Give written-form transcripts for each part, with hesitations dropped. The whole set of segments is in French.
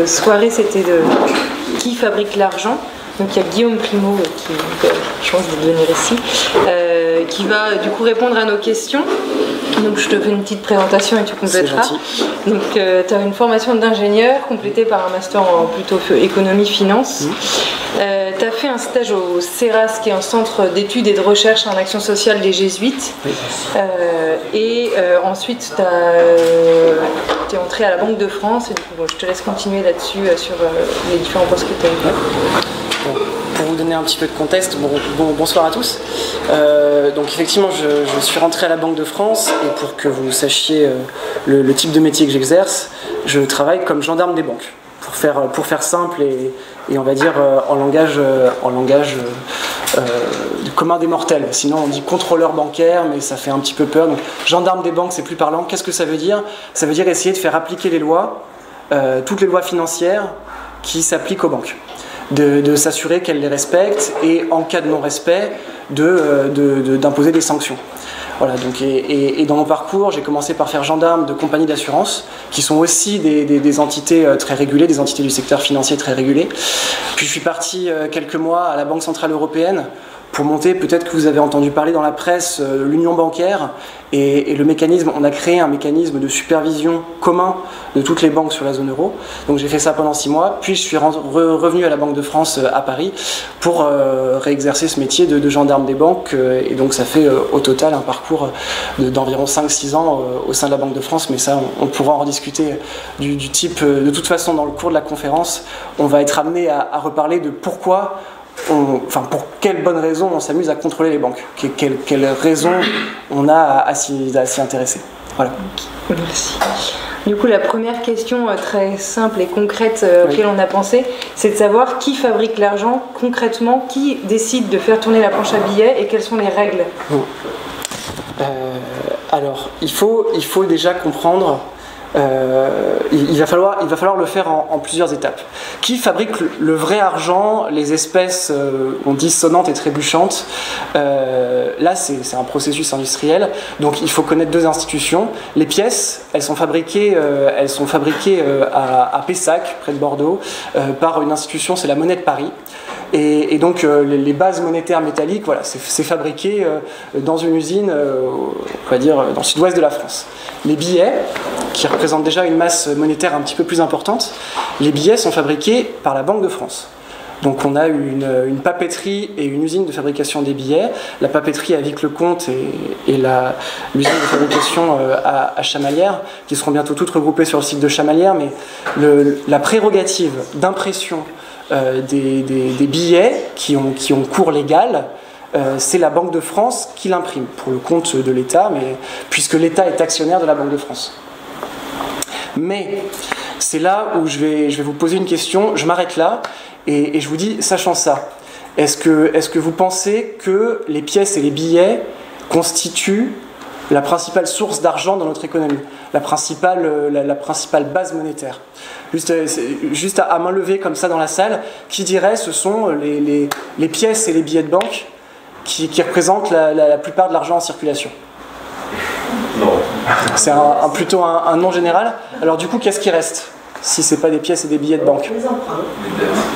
Soirée, c'était de qui fabrique l'argent. Donc il y a Guillaume Primo qui a la chance de venir ici, qui va du coup répondre à nos questions. Donc je te fais une petite présentation et tu compléteras. Donc tu as une formation d'ingénieur complétée par un master en plutôt économie-finance. Tu as fait un stage au CERAS, qui est un centre d'études et de recherche en action sociale des Jésuites. Ensuite tu es entré à la Banque de France et du coup je te laisse continuer là-dessus sur les différents postes que tu as eu. Bon, pour vous donner un petit peu de contexte, bonsoir à tous. Donc effectivement, je suis rentré à la Banque de France et pour que vous sachiez le type de métier que j'exerce, je travaille comme gendarme des banques. Pour faire simple et on va dire en langage commun des mortels. Sinon on dit contrôleur bancaire, mais ça fait un petit peu peur. Donc gendarme des banques, c'est plus parlant. Qu'est-ce que ça veut dire? Ça veut dire essayer de faire appliquer les lois, toutes les lois financières qui s'appliquent aux banques. De s'assurer qu'elles les respectent et en cas de non-respect d'imposer des sanctions. Voilà, donc, et dans mon parcours, j'ai commencé par faire gendarme de compagnies d'assurance qui sont aussi des entités très régulées, des entités du secteur financier très régulées. Puis je suis parti quelques mois à la Banque Centrale Européenne pour monter, peut-être que vous avez entendu parler dans la presse, l'union bancaire et le mécanisme. On a créé un mécanisme de supervision commun de toutes les banques sur la zone euro. Donc j'ai fait ça pendant 6 mois, puis je suis revenu à la Banque de France à Paris pour réexercer ce métier de gendarme des banques. Et donc ça fait au total un parcours d'environ 5-6 ans au sein de la Banque de France, mais ça on pourra en rediscuter du type. De toute façon, dans le cours de la conférence, on va être amené à reparler de pourquoi pour quelle bonne raison on s'amuse à contrôler les banques, quelle raison on a à s'y intéresser. Voilà. Merci. Du coup, la première question très simple et concrète auquel on a pensé, c'est de savoir qui fabrique l'argent concrètement, qui décide de faire tourner la planche à billets et quelles sont les règles. Alors, il faut déjà comprendre. Il va falloir le faire en plusieurs étapes. Qui fabrique le vrai argent, les espèces, on dit sonnantes et trébuchantes? Là, c'est un processus industriel. Donc, il faut connaître 2 institutions. Les pièces, elles sont fabriquées à Pessac, près de Bordeaux, par une institution, c'est la Monnaie de Paris. Et donc les bases monétaires métalliques, voilà, c'est fabriqué dans une usine, on va dire, dans le sud-ouest de la France. Les billets, qui représentent déjà une masse monétaire un petit peu plus importante, les billets sont fabriqués par la Banque de France. Donc on a une papeterie et une usine de fabrication des billets. La papeterie à Vic-le-Comte et l'usine de fabrication à Chamalières, qui seront bientôt toutes regroupées sur le site de Chamalières, mais la prérogative d'impression des billets qui ont cours légal, c'est la Banque de France qui l'imprime pour le compte de l'État, mais puisque l'État est actionnaire de la Banque de France. Mais c'est là où je vais vous poser une question, je m'arrête là et je vous dis, sachant ça, est-ce que vous pensez que les pièces et les billets constituent la principale source d'argent dans notre économie, la principale base monétaire? Juste à main levée comme ça dans la salle, qui dirait ce sont les pièces et les billets de banque qui représentent la plupart de l'argent en circulation? Non. C'est plutôt un non général. Alors du coup, qu'est-ce qui reste si ce n'est pas des pièces et des billets de banque? Les emprunts.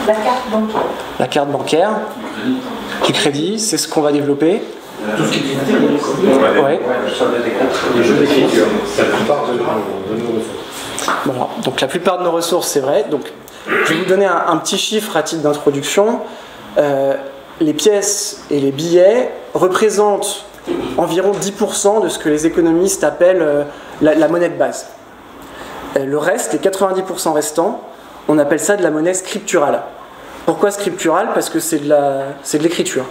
La carte bancaire. La carte bancaire, du crédit, c'est ce qu'on va développer. Tout ce qui est ouais. Les jeux d'écriture, c'est la plupart de nos ressources. Voilà. Donc la plupart de nos ressources, c'est vrai. Donc, je vais vous donner un petit chiffre à titre d'introduction. Les pièces et les billets représentent environ 10% de ce que les économistes appellent la monnaie de base. Le reste, les 90% restants, on appelle ça de la monnaie scripturale. Pourquoi scripturale? Parce que c'est de l'écriture.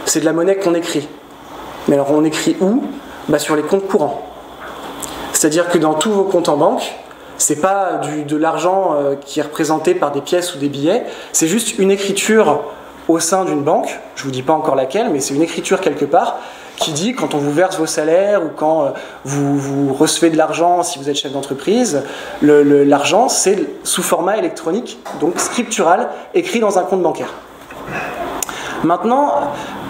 C'est de la monnaie qu'on écrit. Mais alors on écrit où? Sur les comptes courants. C'est-à-dire que dans tous vos comptes en banque, c'est pas de l'argent qui est représenté par des pièces ou des billets, c'est juste une écriture au sein d'une banque, je vous dis pas encore laquelle, mais c'est une écriture quelque part qui dit quand on vous verse vos salaires ou quand vous recevez de l'argent si vous êtes chef d'entreprise, l'argent c'est sous format électronique, donc scriptural, écrit dans un compte bancaire. Maintenant,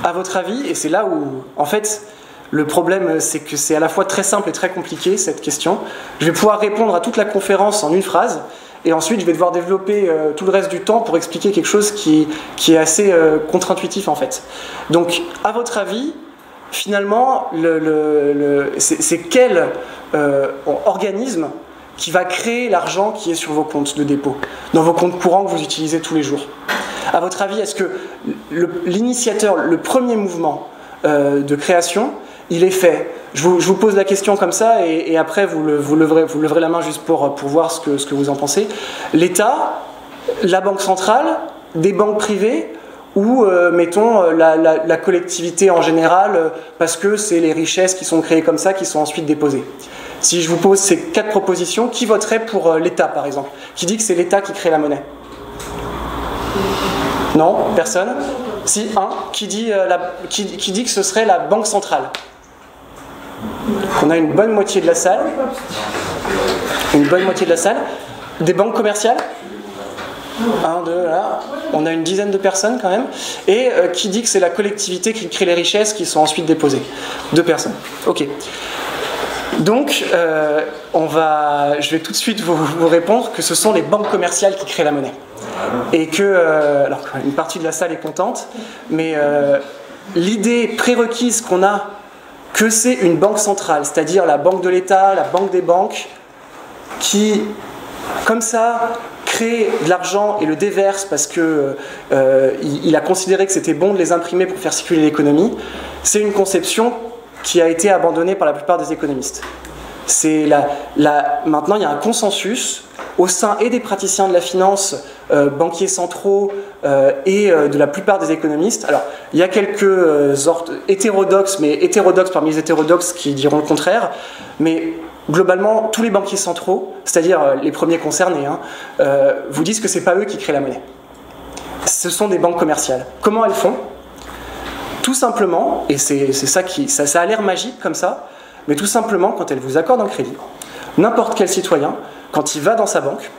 à votre avis, et c'est là où en fait le problème c'est que c'est à la fois très simple et très compliqué cette question, je vais pouvoir répondre à toute la conférence en une phrase, et ensuite je vais devoir développer tout le reste du temps pour expliquer quelque chose qui est assez contre-intuitif en fait. Donc, à votre avis, finalement, c'est quel organisme qui va créer l'argent qui est sur vos comptes de dépôt, dans vos comptes courants que vous utilisez tous les jours? À votre avis, est-ce que l'initiateur, le premier mouvement de création, il est fait? Je vous pose la question comme ça, et après vous leverez la main juste pour voir ce que vous en pensez. L'État, la banque centrale, des banques privées, ou mettons la collectivité en général, parce que c'est les richesses qui sont créées comme ça, qui sont ensuite déposées. Si je vous pose ces 4 propositions, qui voterait pour l'État par exemple? Qui dit que c'est l'État qui crée la monnaie? Non? Personne? Si, un. Qui dit que ce serait la banque centrale? On a une bonne moitié de la salle. Une bonne moitié de la salle. Des banques commerciales? 1, 2, là. On a une dizaine de personnes quand même. Et qui dit que c'est la collectivité qui crée les richesses qui sont ensuite déposées? 2 personnes. Ok. Donc, je vais tout de suite vous répondre que ce sont les banques commerciales qui créent la monnaie. Et que, alors une partie de la salle est contente, mais l'idée prérequise qu'on a que c'est une banque centrale, c'est-à-dire la banque de l'État, la banque des banques, qui, comme ça, crée de l'argent et le déverse parce que il a considéré que c'était bon de les imprimer pour faire circuler l'économie, c'est une conception qui a été abandonnée par la plupart des économistes. Maintenant, il y a un consensus au sein et des praticiens de la finance, banquiers centraux et de la plupart des économistes. Alors, il y a quelques hétérodoxes, mais hétérodoxes parmi les hétérodoxes qui diront le contraire, mais globalement, tous les banquiers centraux, c'est-à-dire les premiers concernés, vous disent que ce n'est pas eux qui créent la monnaie. Ce sont des banques commerciales. Comment elles font? Tout simplement, et c'est ça qui... Ça a l'air magique comme ça, mais tout simplement, quand elles vous accordent un crédit, n'importe quel citoyen, quand il va dans sa banque,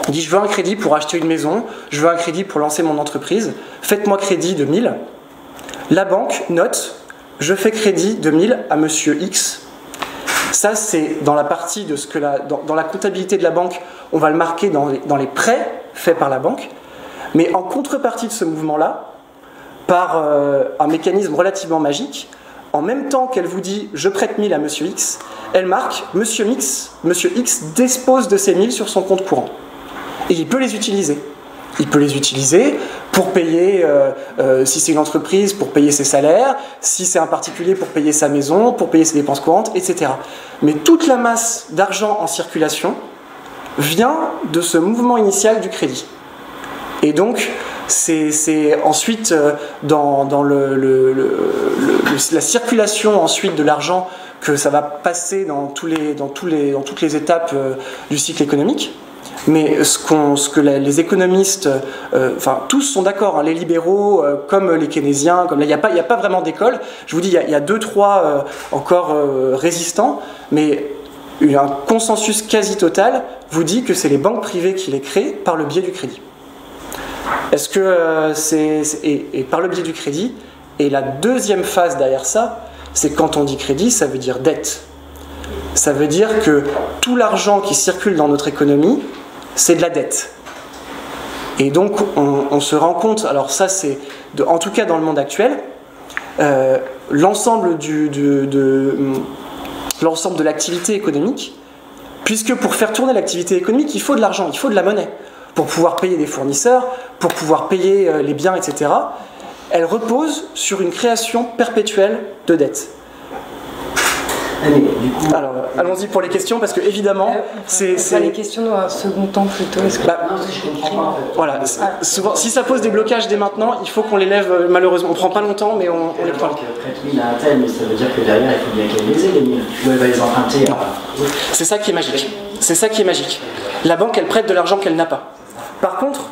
il dit « je veux un crédit pour acheter une maison, je veux un crédit pour lancer mon entreprise, faites-moi crédit de 1000 ». La banque note « je fais crédit de 1000 à monsieur X ». Ça, c'est dans la partie de ce que dans la comptabilité de la banque, on va le marquer dans les prêts faits par la banque. Mais en contrepartie de ce mouvement-là, par un mécanisme relativement magique, en même temps qu'elle vous dit « je prête 1000 à monsieur X », elle marque « monsieur X dispose de ces 1000 sur son compte courant ». Et il peut les utiliser. Il peut les utiliser pour payer, si c'est une entreprise, pour payer ses salaires, si c'est un particulier, pour payer sa maison, pour payer ses dépenses courantes, etc. Mais toute la masse d'argent en circulation vient de ce mouvement initial du crédit. Et donc, c'est ensuite dans la circulation ensuite de l'argent que ça va passer dans toutes les étapes du cycle économique. Mais ce que les économistes, tous sont d'accord, les libéraux comme les keynésiens, il n'y a pas vraiment d'école. Je vous dis, il y a 2-3 encore résistants, mais un consensus quasi total vous dit que c'est les banques privées qui les créent par le biais du crédit. Est-ce que et par le biais du crédit, et la deuxième phase derrière ça, c'est quand on dit crédit, ça veut dire dette. Ça veut dire que tout l'argent qui circule dans notre économie, c'est de la dette. Et donc on se rend compte, alors ça c'est, en tout cas dans le monde actuel, l'ensemble de l'activité économique, puisque pour faire tourner l'activité économique, il faut de l'argent, il faut de la monnaie, pour pouvoir payer des fournisseurs, pour pouvoir payer les biens, etc. Elle repose sur une création perpétuelle de dettes. Alors, allons-y pour les questions, parce que évidemment, c'est les questions dans un second temps plutôt. Voilà, souvent, si ça pose des blocages dès maintenant, il faut qu'on les lève. Malheureusement, on prend pas longtemps, mais on les prend. La banque prête 1000 à un tel, mais ça veut dire que derrière, il faut bien qu'elle les ait, les 1000. Elle va les emprunter. C'est ça qui est magique. C'est ça qui est magique. La banque, elle prête de l'argent qu'elle n'a pas. Par contre,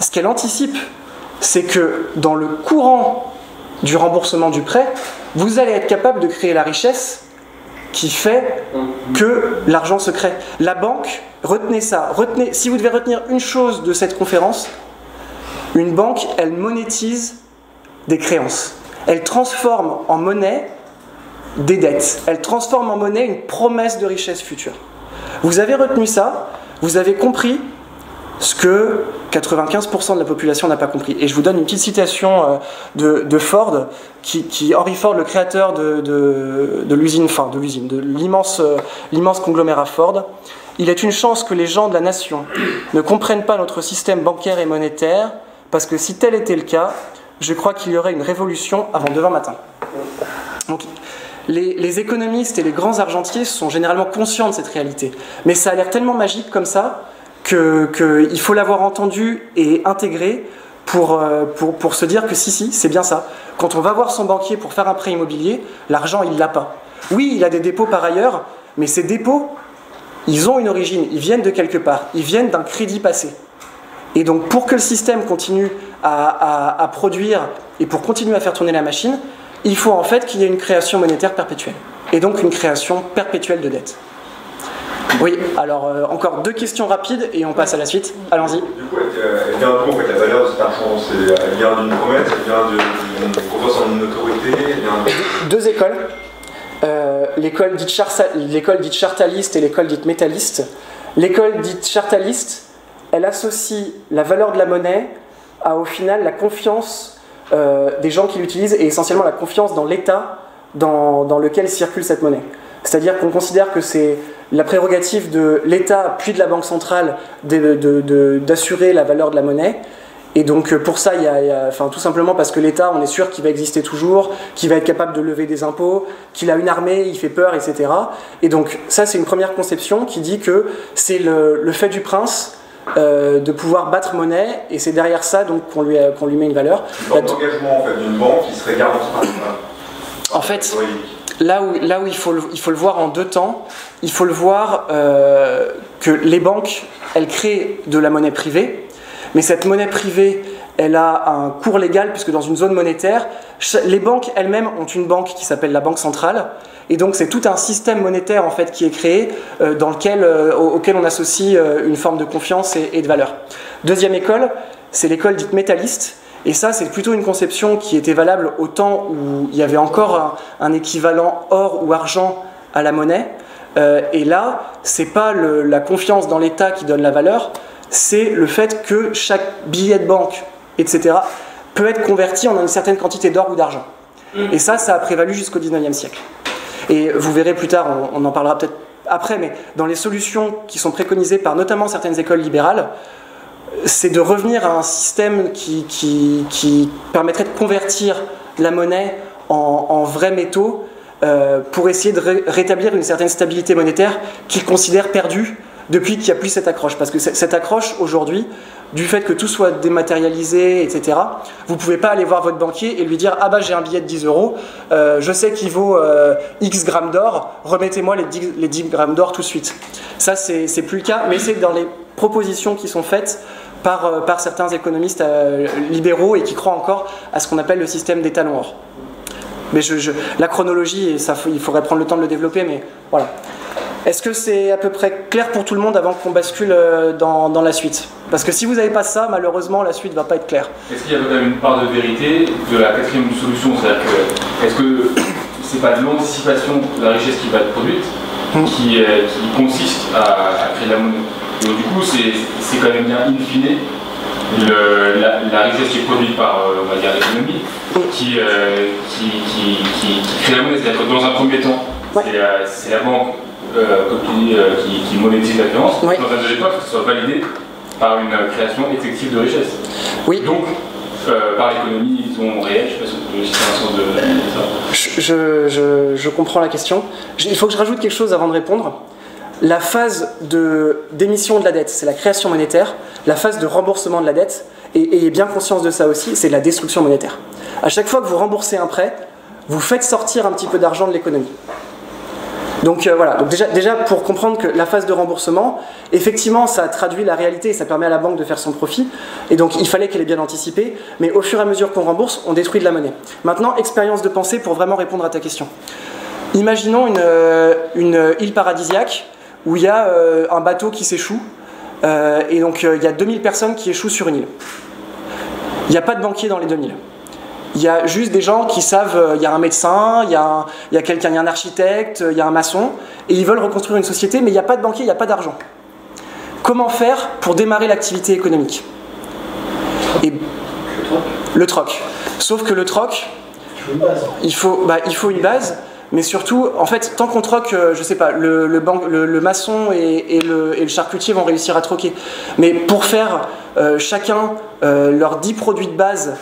ce qu'elle anticipe, c'est que dans le courant du remboursement du prêt, vous allez être capable de créer la richesse qui fait que l'argent se crée. La banque, retenez ça, si vous devez retenir une chose de cette conférence, une banque, elle monétise des créances. Elle transforme en monnaie des dettes. Elle transforme en monnaie une promesse de richesse future. Vous avez retenu ça, vous avez compris ce que 95% de la population n'a pas compris. Et je vous donne une petite citation de Ford, Henry Ford, le créateur de l'usine, de l'immense conglomérat Ford. Il est une chance que les gens de la nation ne comprennent pas notre système bancaire et monétaire, parce que si tel était le cas, je crois qu'il y aurait une révolution avant demain matin. Donc, les économistes et les grands argentiers sont généralement conscients de cette réalité. Mais ça a l'air tellement magique comme ça qu'il faut l'avoir entendu et intégré pour se dire que si, c'est bien ça. Quand on va voir son banquier pour faire un prêt immobilier, l'argent, il l'a pas. Oui, il a des dépôts par ailleurs, mais ces dépôts, ils ont une origine, ils viennent de quelque part, ils viennent d'un crédit passé. Et donc, pour que le système continue à produire et pour continuer à faire tourner la machine, il faut en fait qu'il y ait une création monétaire perpétuelle. Et donc une création perpétuelle de dette. Oui, alors encore 2 questions rapides et on passe à la suite. Allons-y. Du coup, elle vient d'où en fait la valeur de cet argent? Elle vient d'une promesse, elle vient d'une confiance en une autorité, elle vient... 2 écoles. L'école dite chartaliste et l'école dite métalliste. L'école dite chartaliste, elle associe la valeur de la monnaie à au final la confiance des gens qui l'utilisent et essentiellement la confiance dans l'État dans lequel circule cette monnaie. C'est-à-dire qu'on considère que c'est la prérogative de l'État puis de la Banque centrale d'assurer la valeur de la monnaie. Et donc pour ça, tout simplement parce que l'État, on est sûr qu'il va exister toujours, qu'il va être capable de lever des impôts, qu'il a une armée, il fait peur, etc. Et donc ça, c'est une première conception qui dit que c'est le fait du prince de pouvoir battre monnaie, et c'est derrière ça donc qu'on lui met une valeur. Une forme d'engagement en fait, d'une banque qui serait garantie par l'État. En fait, là où il faut le voir en 2 temps, il faut le voir que les banques, elles créent de la monnaie privée, mais cette monnaie privée, elle a un cours légal puisque dans une zone monétaire, les banques elles-mêmes ont une banque qui s'appelle la Banque centrale, et donc c'est tout un système monétaire en fait qui est créé auquel on associe une forme de confiance et de valeur. Deuxième école, c'est l'école dite métalliste. Et ça, c'est plutôt une conception qui était valable au temps où il y avait encore un équivalent or ou argent à la monnaie. Et là, c'est pas la confiance dans l'État qui donne la valeur, c'est le fait que chaque billet de banque, etc., peut être converti en une certaine quantité d'or ou d'argent. Et ça a prévalu jusqu'au 19e siècle. Et vous verrez plus tard, on en parlera peut-être après, mais dans les solutions qui sont préconisées par notamment certaines écoles libérales, c'est de revenir à un système qui permettrait de convertir la monnaie en vrais métaux pour essayer de rétablir une certaine stabilité monétaire qu'ils considèrent perdue depuis qu'il n'y a plus cette accroche. Parce que cette accroche, aujourd'hui, du fait que tout soit dématérialisé, etc., vous ne pouvez pas aller voir votre banquier et lui dire « Ah bah j'ai un billet de 10 €, je sais qu'il vaut X grammes d'or, remettez-moi les 10 grammes d'or tout de suite. » Ça, c'est plus le cas, mais c'est dans les propositions qui sont faites par certains économistes libéraux et qui croient encore à ce qu'on appelle le système des talons or. Mais la chronologie, et ça, il faudrait prendre le temps de le développer, mais voilà. Est-ce que c'est à peu près clair pour tout le monde avant qu'on bascule dans la suite? Parce que si vous n'avez pas ça, malheureusement, la suite ne va pas être claire. Est-ce qu'il y a quand même une part de vérité de la 4e solution? C'est-à-dire que, est-ce que c'est pas de l'anticipation de la richesse qui va être produite qui consiste à créer de la monnaie? Donc du coup, c'est quand même bien in fine la richesse qui est produite par, on va dire, l'économie qui crée la monnaie. C'est-à-dire que dans un premier temps, c'est la banque comme tu dis, qui monétise la finance, dans un deuxième temps, que ce soit validé par une création effective de richesse. Oui. Donc, par l'économie, disons, réelle, je ne sais pas si on peut citer un sens de ça. Je comprends la question. Il faut que je rajoute quelque chose avant de répondre. La phase d'émission de la dette, c'est la création monétaire. La phase de remboursement de la dette, et ayez bien conscience de ça aussi, c'est la destruction monétaire. À chaque fois que vous remboursez un prêt, vous faites sortir un petit peu d'argent de l'économie. Donc voilà, donc déjà pour comprendre que la phase de remboursement, effectivement ça traduit la réalité et ça permet à la banque de faire son profit, et donc il fallait qu'elle ait bien anticipé, mais au fur et à mesure qu'on rembourse, on détruit de la monnaie. Maintenant, expérience de pensée pour vraiment répondre à ta question. Imaginons une île paradisiaque où il y a un bateau qui s'échoue, et donc il y a 2000 personnes qui échouent sur une île. Il n'y a pas de banquier dans les 2000. Il y a juste des gens qui savent, il y a un médecin, il y a quelqu'un, il y a un architecte, il y a un maçon, et ils veulent reconstruire une société, mais il n'y a pas de banquier, il n'y a pas d'argent. Comment faire pour démarrer l'activité économique? Et le troc. Sauf que le troc, il faut une base, mais surtout, en fait, tant qu'on troque, je sais pas, le maçon et le charcutier vont réussir à troquer. Mais pour faire chacun leurs 10 produits de base,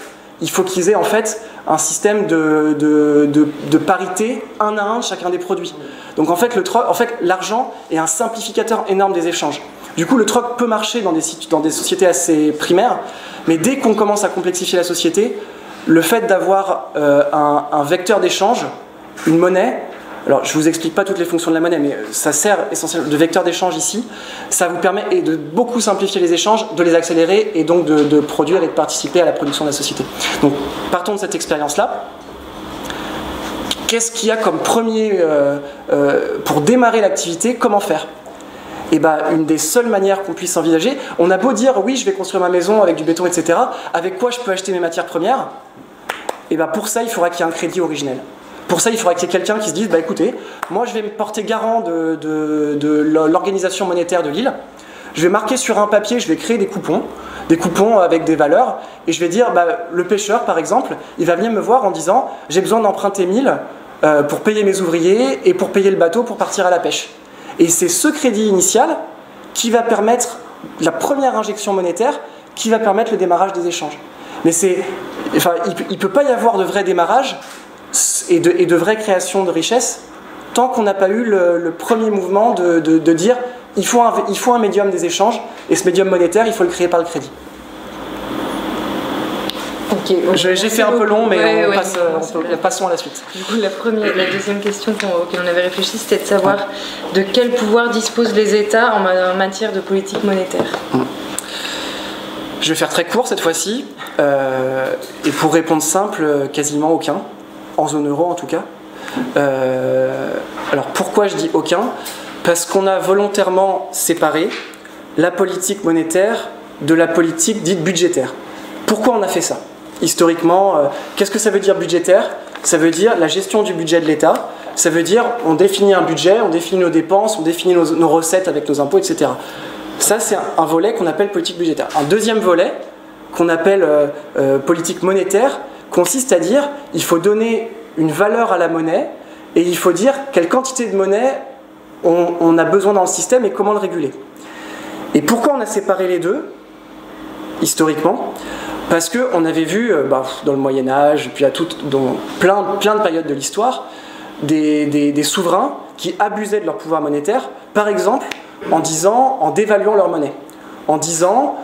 il faut qu'ils aient en fait un système de parité, un à un de chacun des produits. Donc en fait, l'argent est un simplificateur énorme des échanges. Du coup, le troc peut marcher dans des sociétés assez primaires, mais dès qu'on commence à complexifier la société, le fait d'avoir un vecteur d'échange, une monnaie, alors je ne vous explique pas toutes les fonctions de la monnaie, mais ça sert essentiellement de vecteur d'échange ici, ça vous permet de beaucoup simplifier les échanges, de les accélérer et donc de produire et de participer à la production de la société. Donc partons de cette expérience-là. Qu'est-ce qu'il y a comme premier, pour démarrer l'activité, comment faire? Et une des seules manières qu'on puisse envisager, on a beau dire oui, je vais construire ma maison avec du béton, etc. Avec quoi je peux acheter mes matières premières? Et pour ça, il faudra qu'il y ait un crédit originel. Pour ça, il faudra qu'il y ait quelqu'un qui se dise écoutez, moi je vais me porter garant de l'organisation monétaire de l'île. Je vais marquer sur un papier, je vais créer des coupons avec des valeurs, et je vais dire le pêcheur par exemple, il va venir me voir en disant j'ai besoin d'emprunter 1000 pour payer mes ouvriers et pour payer le bateau pour partir à la pêche. Et c'est ce crédit initial qui va permettre la première injection monétaire, qui va permettre le démarrage des échanges. Mais il ne peut pas y avoir de vrai démarrage et de vraie création de richesse tant qu'on n'a pas eu le premier mouvement de dire il faut un médium des échanges, et ce médium monétaire, il faut le créer par le crédit. Okay, j'ai fait un peu long, mais passons à la suite. Du coup, la deuxième question auquel on avait réfléchi, c'était de savoir de quel pouvoir disposent les États en matière de politique monétaire. Je vais faire très court cette fois-ci, et pour répondre simple, quasiment aucun, en zone euro en tout cas. Alors pourquoi je dis aucun? Parce qu'on a volontairement séparé la politique monétaire de la politique dite budgétaire. Pourquoi on a fait ça? Historiquement, qu'est-ce que ça veut dire budgétaire? Ça veut dire la gestion du budget de l'État. Ça veut dire on définit un budget, on définit nos dépenses, on définit nos recettes avec nos impôts, etc. Ça, c'est un volet qu'on appelle politique budgétaire. Un deuxième volet, qu'on appelle politique monétaire, consiste à dire il faut donner une valeur à la monnaie et il faut dire quelle quantité de monnaie on a besoin dans le système et comment le réguler. Et pourquoi on a séparé les deux, historiquement? Parce qu'on avait vu dans le Moyen-Âge, puis dans plein de périodes de l'histoire, des souverains qui abusaient de leur pouvoir monétaire, par exemple en dévaluant leur monnaie. En disant,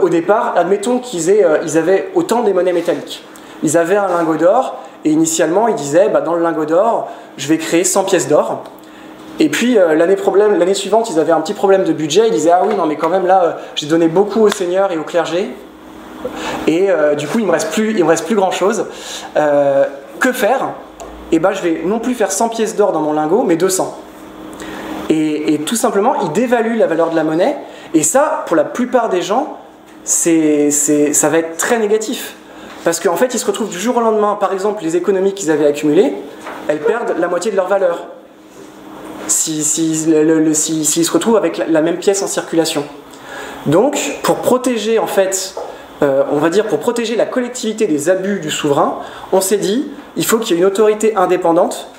au départ, admettons qu'ils avaient autant des monnaies métalliques. Ils avaient un lingot d'or, et initialement ils disaient, dans le lingot d'or, je vais créer 100 pièces d'or. Et puis l'année suivante, ils avaient un petit problème de budget, ils disaient, ah oui, non mais quand même là, j'ai donné beaucoup aux seigneurs et au clergé, et du coup il me reste plus grand chose. Que faire? Et je vais non plus faire 100 pièces d'or dans mon lingot, mais 200. Et tout simplement, ils dévaluent la valeur de la monnaie, et ça, pour la plupart des gens, ça va être très négatif. Parce qu'en fait, ils se retrouvent du jour au lendemain, par exemple, les économies qu'ils avaient accumulées, elles perdent la moitié de leur valeur. S'ils se retrouvent avec la même pièce en circulation. Donc, pour protéger, en fait, pour protéger la collectivité des abus du souverain, on s'est dit, il faut qu'il y ait une autorité indépendante,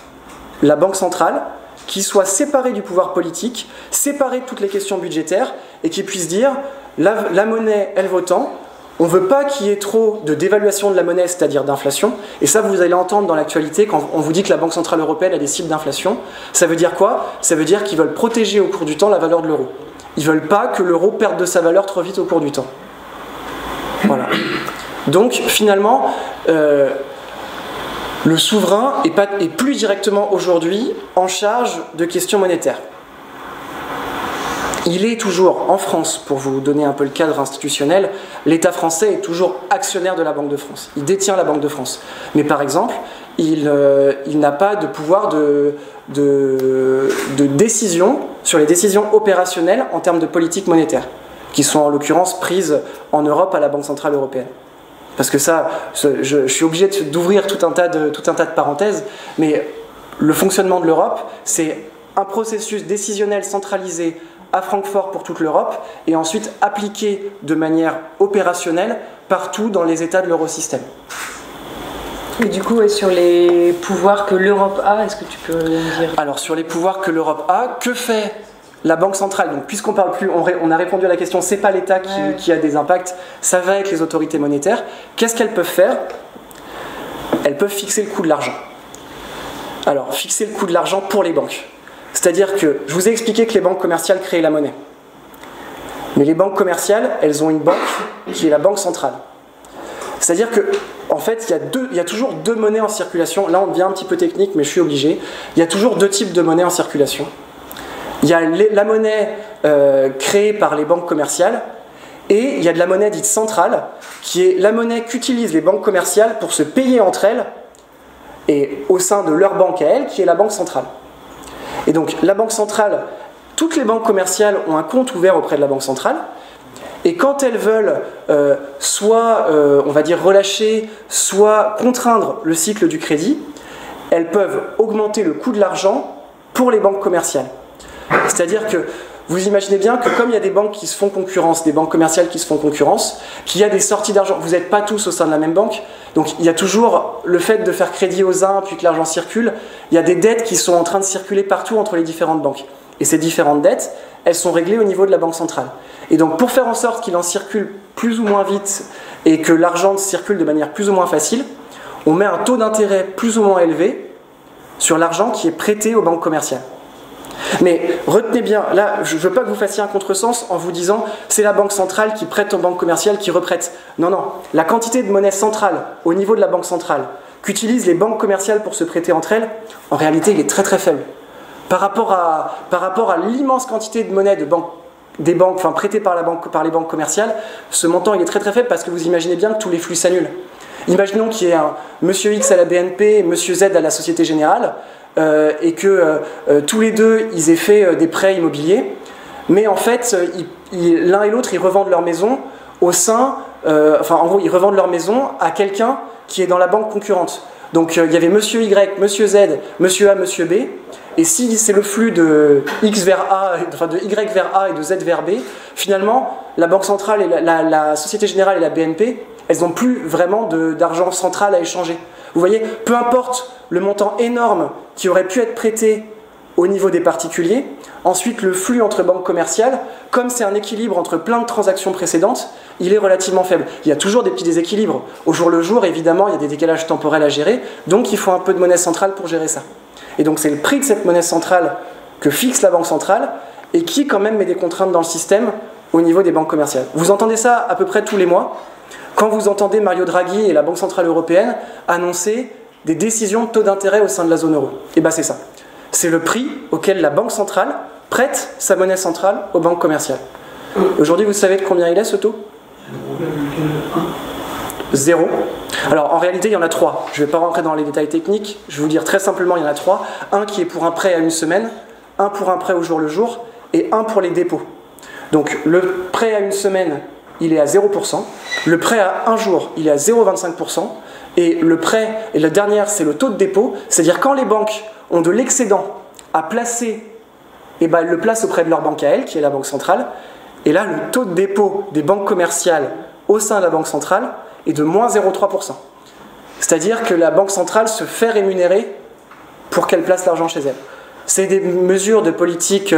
la Banque centrale, qui soit séparée du pouvoir politique, séparée de toutes les questions budgétaires, et qui puisse dire, la monnaie, elle vaut tant, on ne veut pas qu'il y ait trop de dévaluation de la monnaie, c'est-à-dire d'inflation, et ça vous allez entendre dans l'actualité quand on vous dit que la Banque Centrale Européenne a des cibles d'inflation. Ça veut dire quoi? Ça veut dire qu'ils veulent protéger au cours du temps la valeur de l'euro. Ils ne veulent pas que l'euro perde de sa valeur trop vite au cours du temps. Voilà. Donc finalement, le souverain est plus directement aujourd'hui en charge de questions monétaires. Il est toujours en France, pour vous donner un peu le cadre institutionnel, l'État français est toujours actionnaire de la Banque de France. Il détient la Banque de France. Mais par exemple, il n'a pas de pouvoir de décision sur les décisions opérationnelles en termes de politique monétaire, qui sont en l'occurrence prises en Europe à la Banque Centrale Européenne. Parce que ça, je suis obligé d'ouvrir tout un tas de parenthèses, mais le fonctionnement de l'Europe, c'est un processus décisionnel centralisé à Francfort pour toute l'Europe et ensuite appliquée de manière opérationnelle partout dans les États de l'eurosystème. Et du coup, sur les pouvoirs que l'Europe a, est-ce que tu peux me dire? Alors sur les pouvoirs que l'Europe a, que fait la Banque centrale? Donc puisqu'on parle plus, on a répondu à la question, c'est pas l'État qui a des impacts, ça va avec les autorités monétaires. Qu'est-ce qu'elles peuvent faire? Elles peuvent fixer le coût de l'argent. Alors fixer le coût de l'argent pour les banques. C'est-à-dire que je vous ai expliqué que les banques commerciales créaient la monnaie. Mais les banques commerciales, elles ont une banque qui est la Banque centrale. C'est-à-dire que en fait, il y a toujours deux monnaies en circulation. Là, on devient un petit peu technique, mais je suis obligé. Il y a toujours deux types de monnaies en circulation. Il y a la monnaie créée par les banques commerciales et il y a de la monnaie dite centrale, qui est la monnaie qu'utilisent les banques commerciales pour se payer entre elles et au sein de leur banque à elles, qui est la Banque centrale. Et donc, la Banque centrale, toutes les banques commerciales ont un compte ouvert auprès de la Banque centrale. Et quand elles veulent soit, on va dire, relâcher, soit contraindre le cycle du crédit, elles peuvent augmenter le coût de l'argent pour les banques commerciales. C'est-à-dire que vous imaginez bien que comme il y a des banques qui se font concurrence, des banques commerciales qui se font concurrence, qu'il y a des sorties d'argent, vous n'êtes pas tous au sein de la même banque, donc il y a toujours le fait de faire crédit aux uns, puis que l'argent circule, il y a des dettes qui sont en train de circuler partout entre les différentes banques. Et ces différentes dettes, elles sont réglées au niveau de la Banque centrale. Et donc pour faire en sorte qu'il en circule plus ou moins vite et que l'argent circule de manière plus ou moins facile, on met un taux d'intérêt plus ou moins élevé sur l'argent qui est prêté aux banques commerciales. Mais retenez bien, là je ne veux pas que vous fassiez un contresens en vous disant c'est la Banque centrale qui prête aux banques commerciales qui reprête. Non, non, la quantité de monnaie centrale au niveau de la Banque centrale qu'utilisent les banques commerciales pour se prêter entre elles, en réalité il est très très faible. Par rapport à l'immense quantité de monnaie prêtée par les banques commerciales, ce montant il est très très faible parce que vous imaginez bien que tous les flux s'annulent. Imaginons qu'il y ait un Monsieur X à la BNP et Monsieur Z à la Société Générale et que tous les deux ils aient fait des prêts immobiliers, mais en fait l'un et l'autre ils revendent leur maison au sein, en gros ils revendent leur maison à quelqu'un qui est dans la banque concurrente. Donc il y avait Monsieur Y, Monsieur Z, Monsieur A, Monsieur B. Et si c'est le flux de X vers A, enfin de Y vers A et de Z vers B, finalement, la Banque centrale et la Société Générale et la BNP, elles n'ont plus vraiment d'argent central à échanger. Vous voyez, peu importe le montant énorme qui aurait pu être prêté au niveau des particuliers, ensuite le flux entre banques commerciales, comme c'est un équilibre entre plein de transactions précédentes, il est relativement faible. Il y a toujours des petits déséquilibres. Au jour le jour, évidemment, il y a des décalages temporels à gérer, donc il faut un peu de monnaie centrale pour gérer ça. Et donc c'est le prix de cette monnaie centrale que fixe la Banque centrale et qui quand même met des contraintes dans le système au niveau des banques commerciales. Vous entendez ça à peu près tous les mois quand vous entendez Mario Draghi et la Banque centrale européenne annoncer des décisions de taux d'intérêt au sein de la zone euro. Et bien c'est ça. C'est le prix auquel la Banque centrale prête sa monnaie centrale aux banques commerciales. Aujourd'hui, vous savez de combien il est ce taux ? 0. Alors en réalité il y en a 3, je ne vais pas rentrer dans les détails techniques, je vais vous dire très simplement il y en a 3, un qui est pour un prêt à une semaine, un pour un prêt au jour le jour et un pour les dépôts. Donc le prêt à une semaine il est à 0%, le prêt à un jour il est à 0,25% et le prêt, et la dernière c'est le taux de dépôt, c'est-à-dire quand les banques ont de l'excédent à placer, et ben elles le placent auprès de leur banque à elles, qui est la Banque centrale, et là le taux de dépôt des banques commerciales au sein de la Banque centrale est de moins 0,3%. C'est-à-dire que la Banque centrale se fait rémunérer pour qu'elle place l'argent chez elle. C'est des mesures de politique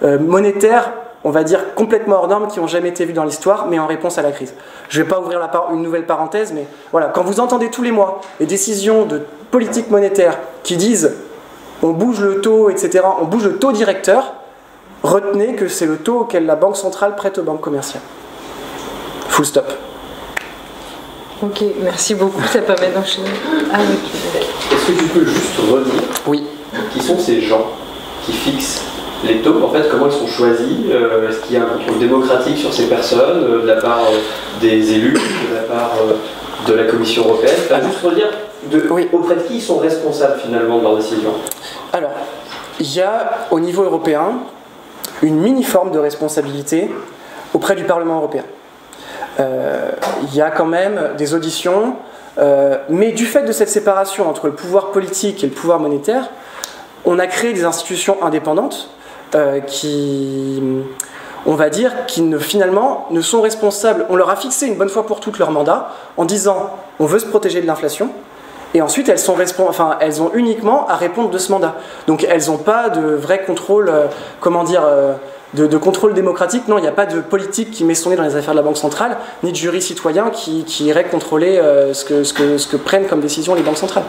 monétaire, on va dire complètement hors normes, qui n'ont jamais été vues dans l'histoire, mais en réponse à la crise. Je ne vais pas ouvrir une nouvelle parenthèse, mais voilà, quand vous entendez tous les mois les décisions de politique monétaire qui disent on bouge le taux, etc., on bouge le taux directeur, retenez que c'est le taux auquel la Banque centrale prête aux banques commerciales. Full stop. Ok, merci beaucoup, ça permet d'enchaîner. Ah, okay. Est-ce que tu peux juste redire qui sont ces gens qui fixent les taux? En fait, comment ils sont choisis? Est-ce qu'il y a un contrôle démocratique sur ces personnes, de la part des élus, de la part de la Commission européenne? Juste redire auprès de qui ils sont responsables finalement de leurs décisions? Alors, il y a au niveau européen une mini-forme de responsabilité auprès du Parlement européen. Il y a quand même des auditions, mais du fait de cette séparation entre le pouvoir politique et le pouvoir monétaire, on a créé des institutions indépendantes on va dire, qui finalement ne sont responsables. On leur a fixé une bonne fois pour toutes leur mandat en disant on veut se protéger de l'inflation. Et ensuite, elles ont uniquement à répondre de ce mandat. Donc, elles n'ont pas de vrai contrôle, de contrôle démocratique. Non, il n'y a pas de politique qui met son nez dans les affaires de la Banque centrale, ni de jury citoyen qui irait contrôler ce que prennent comme décision les banques centrales.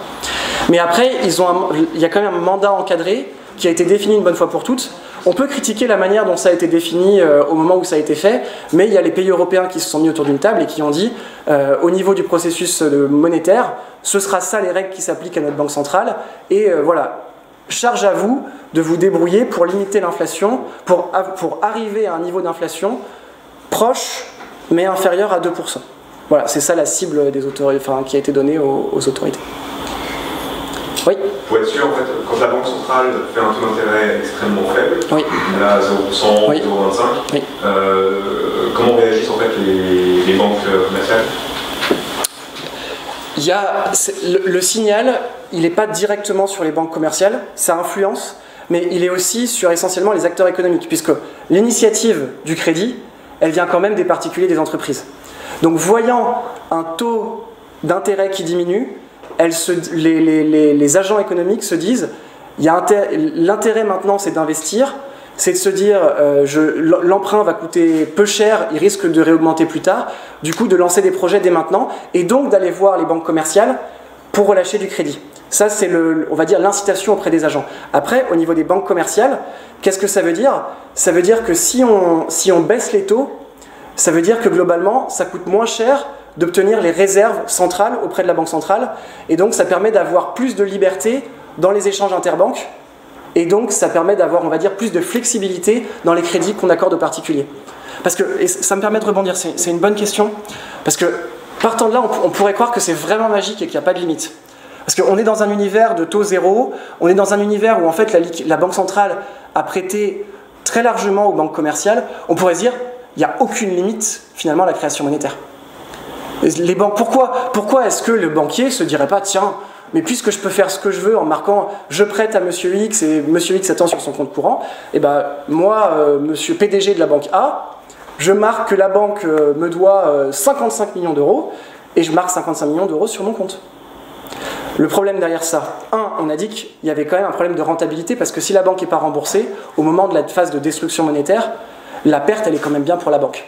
Mais après, il y a quand même un mandat encadré qui a été défini une bonne fois pour toutes. On peut critiquer la manière dont ça a été défini au moment où ça a été fait, mais il y a les pays européens qui se sont mis autour d'une table et qui ont dit, au niveau du processus monétaire, ce sera ça les règles qui s'appliquent à notre banque centrale, et voilà, charge à vous de vous débrouiller pour limiter l'inflation, pour arriver à un niveau d'inflation proche, mais inférieur à 2%. Voilà, c'est ça la cible des qui a été donnée aux autorités. Oui. Pour être sûr, en fait, quand la Banque centrale fait un taux d'intérêt extrêmement faible, oui. Elle a 0%, oui. 0,25, oui. Comment réagissent en fait les banques commerciales? Le signal, il n'est pas directement sur les banques commerciales, ça influence, mais il est aussi sur essentiellement les acteurs économiques, puisque l'initiative du crédit, elle vient quand même des particuliers, des entreprises. Donc voyant un taux d'intérêt qui diminue, les agents économiques se disent, l'intérêt maintenant c'est d'investir, c'est de se dire l'emprunt va coûter peu cher, il risque de réaugmenter plus tard, du coup de lancer des projets dès maintenant, et donc d'aller voir les banques commerciales pour relâcher du crédit. Ça c'est on va dire l'incitation auprès des agents. Après, au niveau des banques commerciales, qu'est-ce que ça veut dire? Ça veut dire que si on baisse les taux, ça veut dire que globalement ça coûte moins cher d'obtenir les réserves centrales auprès de la banque centrale, et donc ça permet d'avoir plus de liberté dans les échanges interbanques, et donc ça permet d'avoir, on va dire, plus de flexibilité dans les crédits qu'on accorde aux particuliers. Parce que, et ça me permet de rebondir, c'est une bonne question, parce que partant de là, on pourrait croire que c'est vraiment magique et qu'il n'y a pas de limite. Parce qu'on est dans un univers de taux zéro, on est dans un univers où en fait la banque centrale a prêté très largement aux banques commerciales, on pourrait se dire, il n'y a aucune limite finalement à la création monétaire. Les banques, pourquoi est-ce que le banquier se dirait pas, tiens, mais puisque je peux faire ce que je veux en marquant je prête à monsieur X et monsieur X attend sur son compte courant, et ben moi, monsieur PDG de la banque A, je marque que la banque me doit 55 millions d'euros et je marque 55 millions d'euros sur mon compte. Le problème derrière ça, on a dit qu'il y avait quand même un problème de rentabilité, parce que si la banque n'est pas remboursée, au moment de la phase de destruction monétaire, la perte elle est quand même bien pour la banque.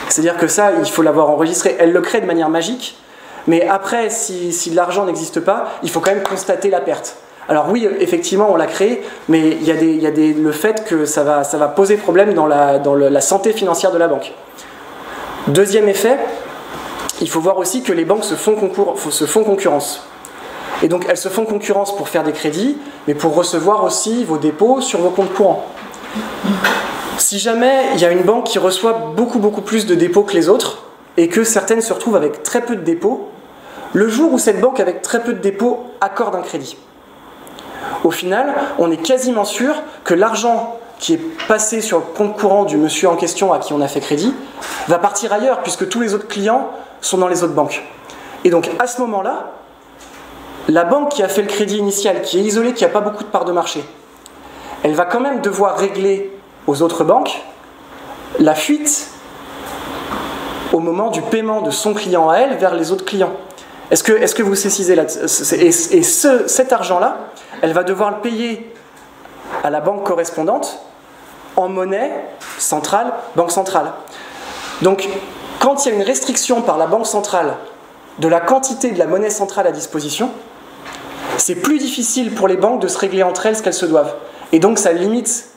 C'est-à-dire que ça, il faut l'avoir enregistré. Elle le crée de manière magique, mais après, si l'argent n'existe pas, il faut quand même constater la perte. Alors oui, effectivement, on l'a créé, mais il y a le fait que ça va poser problème dans la santé financière de la banque. Deuxième effet, il faut voir aussi que les banques se font concurrence. Et donc elles se font concurrence pour faire des crédits, mais pour recevoir aussi vos dépôts sur vos comptes courants. Si jamais il y a une banque qui reçoit beaucoup plus de dépôts que les autres, et que certaines se retrouvent avec très peu de dépôts, le jour où cette banque avec très peu de dépôts accorde un crédit, au final, on est quasiment sûr que l'argent qui est passé sur le compte courant du monsieur en question à qui on a fait crédit va partir ailleurs, puisque tous les autres clients sont dans les autres banques. Et donc à ce moment-là, la banque qui a fait le crédit initial, qui est isolée, qui n'a pas beaucoup de parts de marché, elle va quand même devoir régler aux autres banques la fuite au moment du paiement de son client à elle vers les autres clients. Est-ce que vous saisissez là? Cet argent-là, elle va devoir le payer à la banque correspondante en monnaie centrale, banque centrale. Donc, quand il y a une restriction par la banque centrale de la quantité de la monnaie centrale à disposition, c'est plus difficile pour les banques de se régler entre elles ce qu'elles se doivent. Et donc, ça limite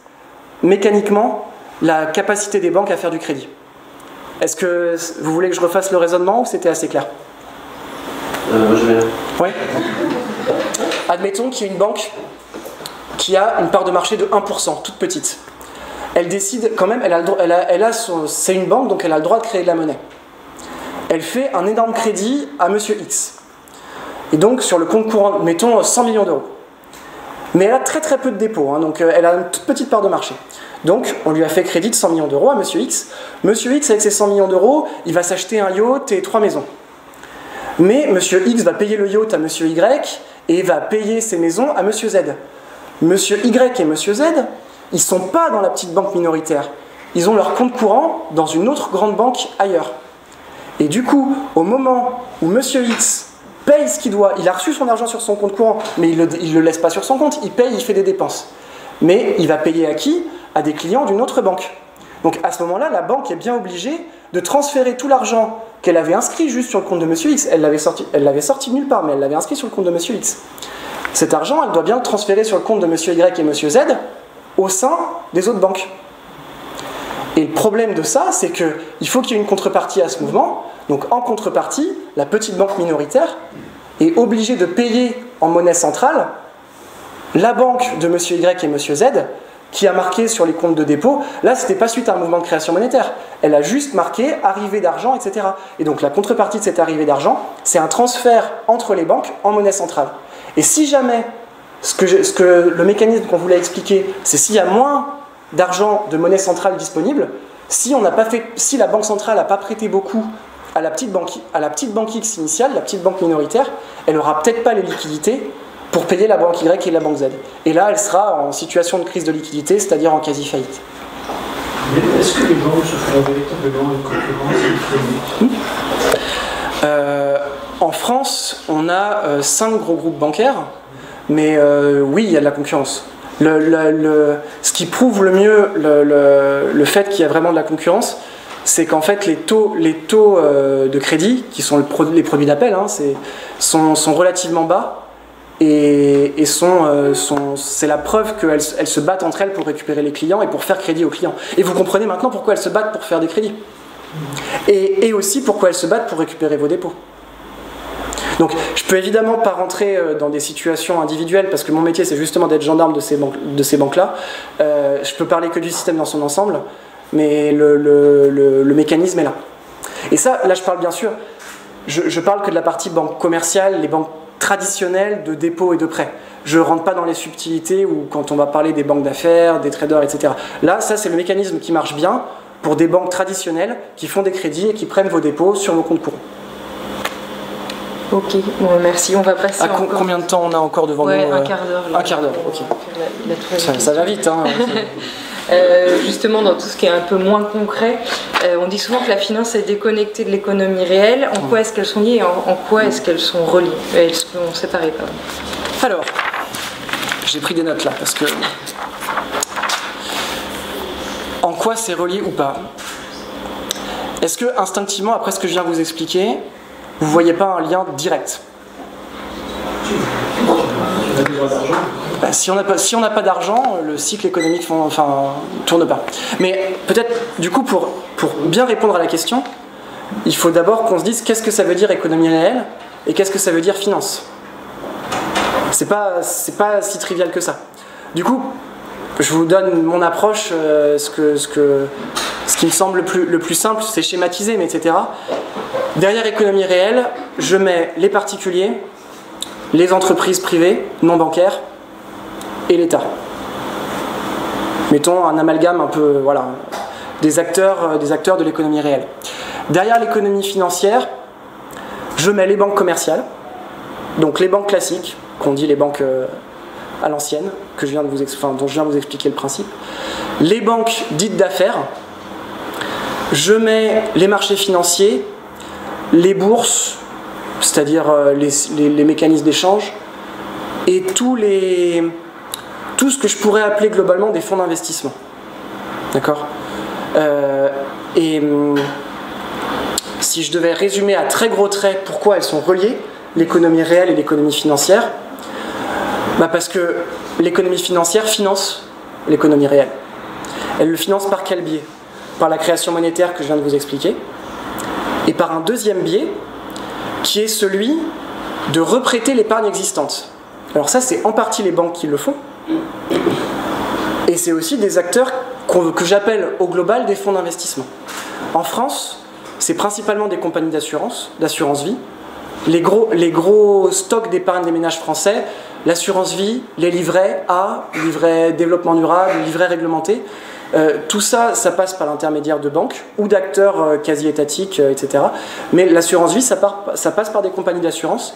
mécaniquement la capacité des banques à faire du crédit. Est-ce que vous voulez que je refasse le raisonnement ou c'était assez clair? Je vais... Oui. Admettons qu'il y a une banque qui a une part de marché de 1%, toute petite. Elle décide quand même, c'est une banque, donc elle a le droit de créer de la monnaie. Elle fait un énorme crédit à monsieur X. Et donc sur le compte courant, mettons 100 millions d'euros. Mais elle a très peu de dépôts, hein, donc elle a une toute petite part de marché. Donc on lui a fait crédit de 100 millions d'euros à monsieur X. Monsieur X, avec ses 100 millions d'euros, il va s'acheter un yacht et 3 maisons. Mais monsieur X va payer le yacht à monsieur Y et va payer ses maisons à monsieur Z. Monsieur Y et monsieur Z, ils ne sont pas dans la petite banque minoritaire. Ils ont leur compte courant dans une autre grande banque ailleurs. Et du coup, au moment où Monsieur X paye ce qu'il doit, il a reçu son argent sur son compte courant, mais il ne le laisse pas sur son compte, il paye, il fait des dépenses. Mais il va payer à qui? À des clients d'une autre banque. Donc à ce moment-là, la banque est bien obligée de transférer tout l'argent qu'elle avait inscrit juste sur le compte de Monsieur X. Elle l'avait sorti de nulle part, mais elle l'avait inscrit sur le compte de Monsieur X. Cet argent, elle doit bien le transférer sur le compte de Monsieur Y et Monsieur Z au sein des autres banques. Et le problème de ça, c'est qu'il faut qu'il y ait une contrepartie à ce mouvement. Donc en contrepartie, la petite banque minoritaire est obligée de payer en monnaie centrale la banque de Monsieur Y et Monsieur Z qui a marqué sur les comptes de dépôt. Là, ce n'était pas suite à un mouvement de création monétaire. Elle a juste marqué arrivée d'argent, etc. Et donc la contrepartie de cette arrivée d'argent, c'est un transfert entre les banques en monnaie centrale. Et si jamais, le mécanisme qu'on voulait expliquer, c'est s'il y a moins d'argent de monnaie centrale disponible, si la banque centrale n'a pas prêté beaucoup à la petite banque X initiale, la petite banque minoritaire, elle n'aura peut-être pas les liquidités pour payer la banque Y et la banque Z. Et là, elle sera en situation de crise de liquidité, c'est-à-dire en quasi-faillite. Mais est-ce que les banques se font véritablement une concurrence économique? En France, on a 5 gros groupes bancaires, mais oui, il y a de la concurrence. Ce qui prouve le mieux le fait qu'il y a vraiment de la concurrence, c'est qu'en fait les taux de crédit, qui sont les produits d'appel, hein, sont relativement bas et c'est la preuve qu'elles se battent entre elles pour récupérer les clients et pour faire crédit aux clients. Et vous comprenez maintenant pourquoi elles se battent pour faire des crédits. Et aussi pourquoi elles se battent pour récupérer vos dépôts. Donc je peux évidemment pas rentrer dans des situations individuelles parce que mon métier c'est justement d'être gendarme de ces banques-là. Je peux parler que du système dans son ensemble, mais le mécanisme est là. Et ça, là je parle bien sûr, je parle que de la partie banque commerciale, les banques traditionnelles de dépôt et de prêt. Je rentre pas dans les subtilités ou quand on va parler des banques d'affaires, des traders, etc. Là, ça c'est le mécanisme qui marche bien pour des banques traditionnelles qui font des crédits et qui prennent vos dépôts sur vos comptes courants. Ok, bon, merci. On va passer encore. Combien de temps on a encore devant nous? Un quart d'heure. Un quart d'heure, ok. Ça va vite, hein. Justement, dans tout ce qui est un peu moins concret, on dit souvent que la finance est déconnectée de l'économie réelle. En quoi est-ce qu'elles sont liées et en quoi est-ce qu'elles sont reliées? Elles sont séparées, pardon. Alors, j'ai pris des notes là, parce que... En quoi c'est relié ou pas? Est-ce que, instinctivement, après ce que je viens de vous expliquer, vous ne voyez pas un lien direct? Si on n'a pas d'argent, le cycle économique tourne pas. Mais peut-être, du coup, pour bien répondre à la question, il faut d'abord qu'on se dise qu'est-ce que ça veut dire économie réelle et qu'est-ce que ça veut dire finance. C'est pas si trivial que ça. Du coup, je vous donne mon approche, ce qui me semble le plus simple, c'est schématiser, mais etc. Derrière économie réelle, je mets les particuliers, les entreprises privées, non bancaires, et l'État. Mettons un amalgame un peu, voilà, des acteurs de l'économie réelle. Derrière l'économie financière, je mets les banques commerciales, donc les banques classiques, qu'on dit les banques à l'ancienne, dont je viens de vous expliquer le principe. Les banques dites d'affaires, je mets les marchés financiers, les bourses, c'est-à-dire les mécanismes d'échange, et tout ce que je pourrais appeler globalement des fonds d'investissement. D'accord ? Si je devais résumer à très gros traits pourquoi elles sont reliées, l'économie réelle et l'économie financière, parce que l'économie financière finance l'économie réelle. Elle le finance par quel biais ? Par la création monétaire que je viens de vous expliquer, et par un deuxième biais, qui est celui de reprêter l'épargne existante. Alors ça, c'est en partie les banques qui le font, et c'est aussi des acteurs que j'appelle au global des fonds d'investissement. En France, c'est principalement des compagnies d'assurance vie. Les gros stocks d'épargne des ménages français, l'assurance vie, les livrets A, livrets développement durable, livrets réglementés, tout ça, ça passe par l'intermédiaire de banques ou d'acteurs quasi-étatiques, etc. Mais l'assurance vie, ça passe par des compagnies d'assurance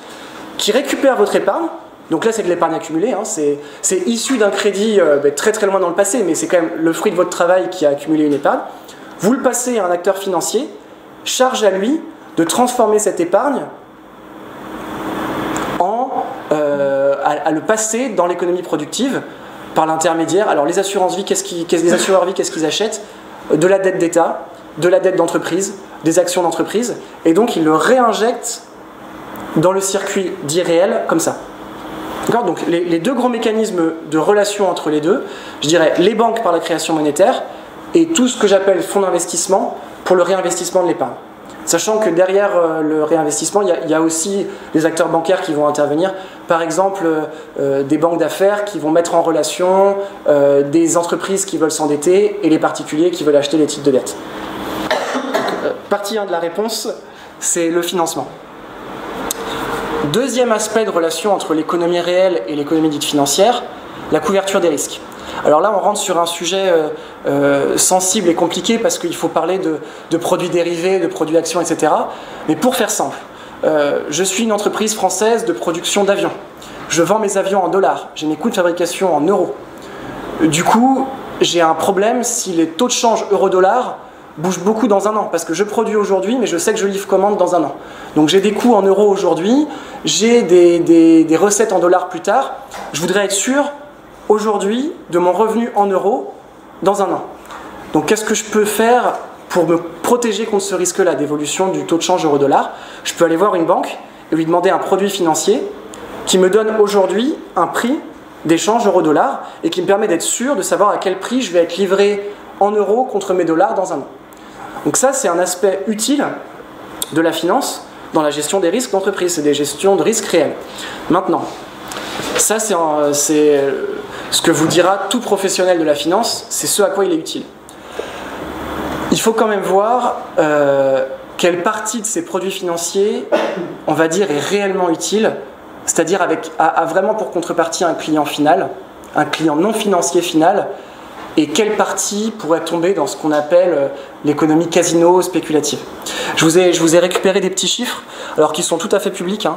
qui récupèrent votre épargne Donc là, c'est de l'épargne accumulée, hein. C'est issu d'un crédit très très loin dans le passé, mais c'est quand même le fruit de votre travail qui a accumulé une épargne. Vous le passez à un acteur financier, charge à lui de transformer cette épargne à le passer dans l'économie productive par l'intermédiaire. Alors les assurances vie, les assureurs vie, qu'est-ce qu'ils achètent? De la dette d'État, de la dette d'entreprise, des actions d'entreprise, et donc ils le réinjectent dans le circuit dit réel comme ça. Donc les deux gros mécanismes de relation entre les deux, je dirais les banques par la création monétaire et tout ce que j'appelle fonds d'investissement pour le réinvestissement de l'épargne. Sachant que derrière le réinvestissement, il y a aussi les acteurs bancaires qui vont intervenir. Par exemple, des banques d'affaires qui vont mettre en relation des entreprises qui veulent s'endetter et les particuliers qui veulent acheter les titres de dette. Partie 1 de la réponse, c'est le financement. Deuxième aspect de relation entre l'économie réelle et l'économie dite financière, la couverture des risques. Alors là, on rentre sur un sujet sensible et compliqué parce qu'il faut parler de produits dérivés, de produits actions, etc. Mais pour faire simple, je suis une entreprise française de production d'avions. Je vends mes avions en dollars, j'ai mes coûts de fabrication en euros. Du coup, j'ai un problème si les taux de change euro-dollar bougent beaucoup dans un an, parce que je produis aujourd'hui, mais je sais que je livre commande dans un an. Donc j'ai des coûts en euros aujourd'hui, j'ai des recettes en dollars plus tard. Je voudrais être sûr aujourd'hui de mon revenu en euros dans un an. Donc qu'est-ce que je peux faire pour me protéger contre ce risque-là d'évolution du taux de change euro-dollar? Je peux aller voir une banque et lui demander un produit financier qui me donne aujourd'hui un prix d'échange euro-dollar et qui me permet d'être sûr de savoir à quel prix je vais être livré en euros contre mes dollars dans un an. Donc ça, c'est un aspect utile de la finance dans la gestion des risques d'entreprise, c'est des gestions de risques réels. Maintenant, ça c'est ce que vous dira tout professionnel de la finance, c'est ce à quoi il est utile. Il faut quand même voir quelle partie de ces produits financiers, on va dire, est réellement utile, c'est-à-dire a vraiment pour contrepartie un client final, un client non financier final, et quelle partie pourrait tomber dans ce qu'on appelle l'économie casino spéculative. Je vous ai récupéré des petits chiffres, alors qui sont tout à fait publics, hein.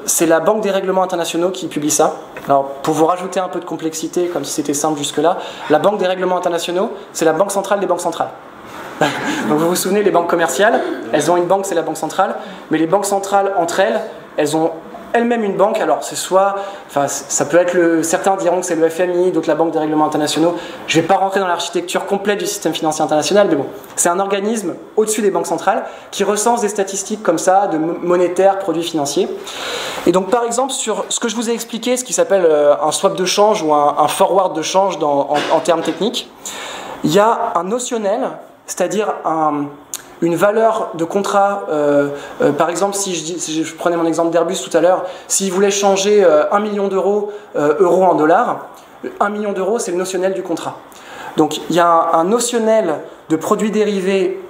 C'est la Banque des règlements internationaux qui publie ça. Alors, pour vous rajouter un peu de complexité, comme si c'était simple jusque-là, la Banque des règlements internationaux, c'est la banque centrale des banques centrales. Donc vous vous souvenez, les banques commerciales, elles ont une banque, c'est la banque centrale, mais les banques centrales, entre elles, elles ont elles-mêmes une banque. Alors c'est soit, enfin ça peut être certains diront que c'est le FMI, d'autres la Banque des règlements internationaux. Je ne vais pas rentrer dans l'architecture complète du système financier international, mais bon, c'est un organisme au-dessus des banques centrales qui recense des statistiques comme ça, de monétaires, produits financiers. Et donc par exemple sur ce que je vous ai expliqué, ce qui s'appelle un swap de change ou un forward de change en termes techniques, il y a un notionnel, c'est-à-dire une valeur de contrat, par exemple, si je prenais mon exemple d'Airbus tout à l'heure, s'il voulait changer 1 million d'euros euros en dollars, 1 million d'euros, c'est le notionnel du contrat. Donc il y a un notionnel de produits dérivés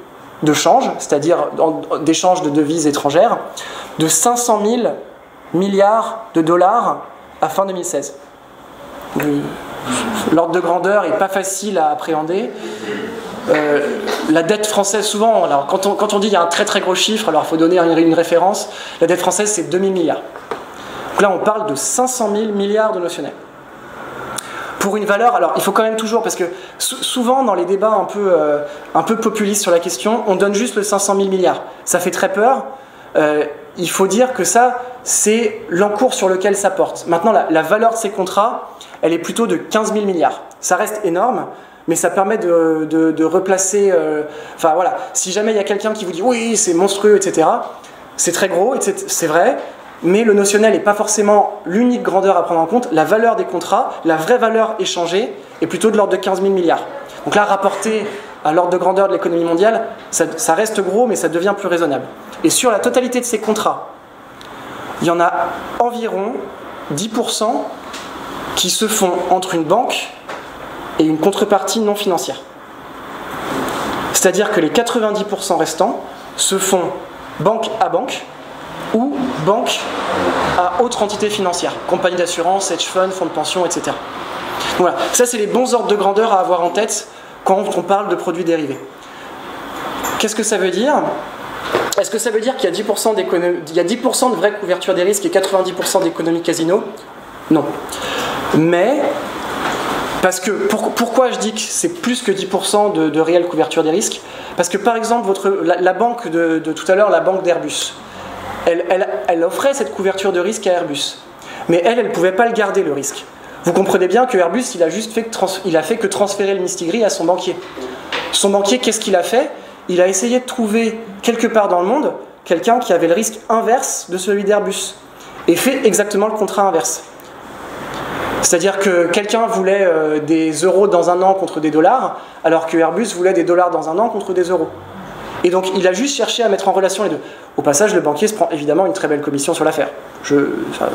de change, c'est-à-dire d'échange de devises étrangères, de 500 000 milliards de dollars à fin 2016. L'ordre de grandeur n'est pas facile à appréhender. La dette française, souvent, alors quand on dit qu'il y a un très très gros chiffre, alors il faut donner une référence, la dette française c'est 2000 milliards. Donc là on parle de 500 000 milliards de notionnels. Pour une valeur, alors il faut quand même toujours, parce que souvent dans les débats un peu populistes sur la question, on donne juste le 500 000 milliards. Ça fait très peur. Il faut dire que ça, c'est l'encours sur lequel ça porte. Maintenant, la valeur de ces contrats, elle est plutôt de 15 000 milliards. Ça reste énorme, mais ça permet de replacer... Enfin voilà, si jamais il y a quelqu'un qui vous dit « oui, c'est monstrueux, etc. », c'est très gros, c'est vrai, mais le notionnel n'est pas forcément l'unique grandeur à prendre en compte. La valeur des contrats, la vraie valeur échangée, est plutôt de l'ordre de 15 000 milliards. Donc là, rapporté à l'ordre de grandeur de l'économie mondiale, ça reste gros, mais ça devient plus raisonnable. Et sur la totalité de ces contrats, il y en a environ 10% qui se font entre une banque et une contrepartie non financière. C'est-à-dire que les 90% restants se font banque à banque ou banque à autre entité financière, compagnie d'assurance, hedge fund, fonds de pension, etc. Voilà, ça c'est les bons ordres de grandeur à avoir en tête quand on parle de produits dérivés. Qu'est-ce que ça veut dire ? Est-ce que ça veut dire qu'il y a 10% il y a 10% de vraie couverture des risques et 90% d'économie casino? Non. Mais, parce que, pourquoi je dis que c'est plus que 10% de réelle couverture des risques? Parce que par exemple, la banque de tout à l'heure, la banque d'Airbus, elle offrait cette couverture de risque à Airbus. Mais elle ne pouvait pas le garder, le risque. Vous comprenez bien que Airbus, il a fait que transférer le Mistigri à son banquier. Son banquier, qu'est-ce qu'il a fait? Il a essayé de trouver quelque part dans le monde quelqu'un qui avait le risque inverse de celui d'Airbus et fait exactement le contrat inverse. C'est-à-dire que quelqu'un voulait des euros dans un an contre des dollars, alors que Airbus voulait des dollars dans un an contre des euros. Et donc il a juste cherché à mettre en relation les deux. Au passage, le banquier se prend évidemment une très belle commission sur l'affaire.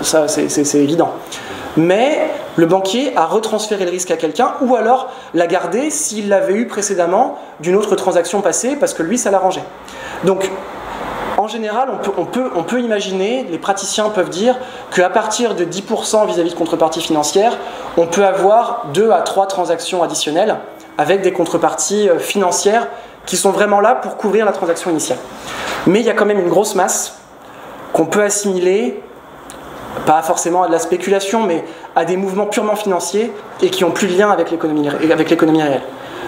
Ça, c'est évident. Mais le banquier a retransféré le risque à quelqu'un, ou alors l'a gardé s'il l'avait eu précédemment d'une autre transaction passée, parce que lui, ça l'arrangeait. Donc, en général, on peut imaginer, les praticiens peuvent dire qu'à partir de 10% vis-à-vis de contreparties financières, on peut avoir 2 à 3 transactions additionnelles avec des contreparties financières qui sont vraiment là pour couvrir la transaction initiale. Mais il y a quand même une grosse masse qu'on peut assimiler, pas forcément à de la spéculation, mais à des mouvements purement financiers et qui n'ont plus de lien avec l'économie réelle.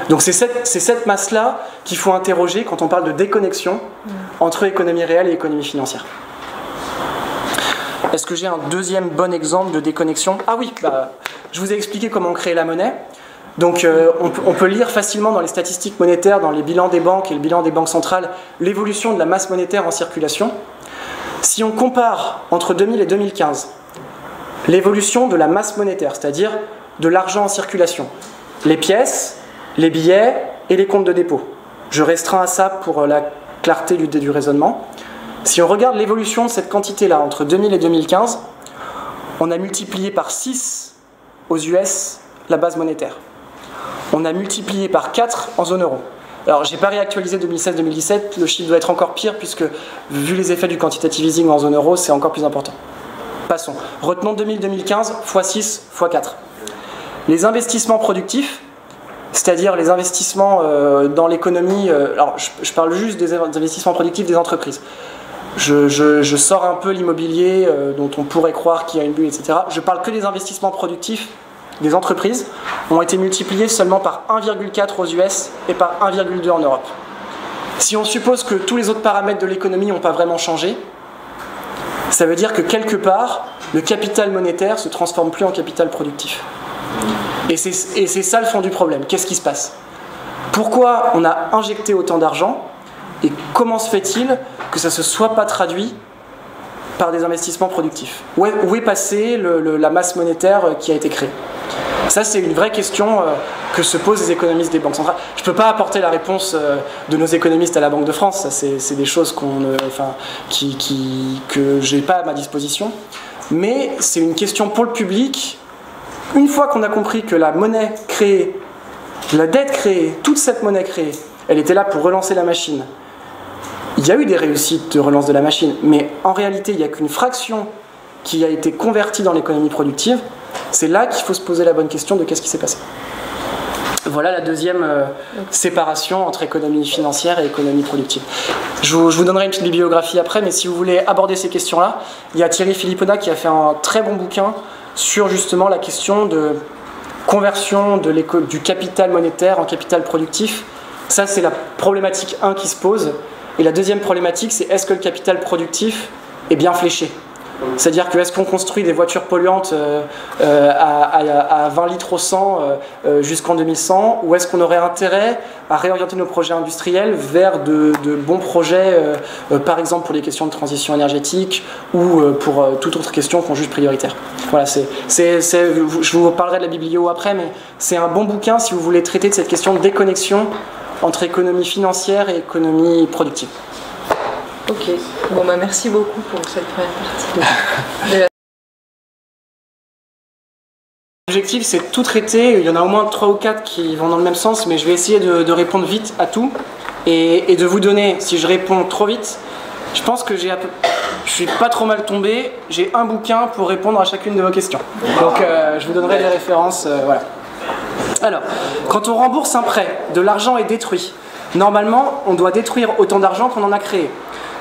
Donc c'est cette masse-là qu'il faut interroger quand on parle de déconnexion entre économie réelle et économie financière. Est-ce que j'ai un deuxième bon exemple de déconnexion? Ah oui, je vous ai expliqué comment on crée la monnaie. Donc on peut lire facilement dans les statistiques monétaires, dans les bilans des banques et le bilan des banques centrales, l'évolution de la masse monétaire en circulation. Si on compare entre 2000 et 2015, l'évolution de la masse monétaire, c'est-à-dire de l'argent en circulation, les pièces, les billets et les comptes de dépôt. Je restreins à ça pour la clarté du raisonnement. Si on regarde l'évolution de cette quantité-là entre 2000 et 2015, on a multiplié par 6 aux US la base monétaire. On a multiplié par 4 en zone euro. Alors, j'ai pas réactualisé 2016-2017, le chiffre doit être encore pire puisque, vu les effets du quantitative easing en zone euro, c'est encore plus important. Passons. Retenons 2000-2015, x6, x4. Les investissements productifs, c'est-à-dire les investissements dans l'économie, alors je parle juste des investissements productifs des entreprises. Je sors un peu l'immobilier dont on pourrait croire qu'il y a une bulle, etc. Je parle que des investissements productifs des entreprises ont été multipliés seulement par 1,4 aux US et par 1,2 en Europe. Si on suppose que tous les autres paramètres de l'économie n'ont pas vraiment changé, ça veut dire que quelque part, le capital monétaire ne se transforme plus en capital productif. Et c'est ça le fond du problème. Qu'est-ce qui se passe? Pourquoi on a injecté autant d'argent et comment se fait-il que ça ne se soit pas traduit par des investissements productifs? Où est passée la masse monétaire qui a été créée? Ça, c'est une vraie question que se posent les économistes des banques centrales. Je ne peux pas apporter la réponse de nos économistes à la Banque de France. Ça, c'est des choses que je n'ai pas à ma disposition. Mais c'est une question pour le public. Une fois qu'on a compris que la monnaie créée, la dette créée, toute cette monnaie créée, elle était là pour relancer la machine. Il y a eu des réussites de relance de la machine, mais en réalité, il n'y a qu'une fraction qui a été convertie dans l'économie productive. C'est là qu'il faut se poser la bonne question de qu'est-ce qui s'est passé. Voilà la deuxième séparation entre économie financière et économie productive. Je vous donnerai une petite bibliographie après, mais si vous voulez aborder ces questions-là, il y a Thierry Philippona qui a fait un très bon bouquin sur justement la question de conversion du capital monétaire en capital productif. Ça, c'est la problématique 1 qui se pose. Et la deuxième problématique, c'est est-ce que le capital productif est bien fléché? C'est-à-dire que est-ce qu'on construit des voitures polluantes à 20 litres au 100 jusqu'en 2100, ou est-ce qu'on aurait intérêt à réorienter nos projets industriels vers de bons projets, par exemple pour les questions de transition énergétique ou pour toute autre question qu'on juge prioritaire. Voilà, je vous parlerai de la biblio après, mais c'est un bon bouquin si vous voulez traiter de cette question de déconnexion entre économie financière et économie productive. Ok, bon merci beaucoup pour cette première partie. L'objectif, c'est de tout traiter. Il y en a au moins 3 ou 4 qui vont dans le même sens, mais je vais essayer de répondre vite à tout et de vous donner, si je réponds trop vite, je pense que je suis pas trop mal tombé. J'ai un bouquin pour répondre à chacune de vos questions. Donc je vous donnerai des références. Voilà. Alors, quand on rembourse un prêt, de l'argent est détruit. Normalement, on doit détruire autant d'argent qu'on en a créé.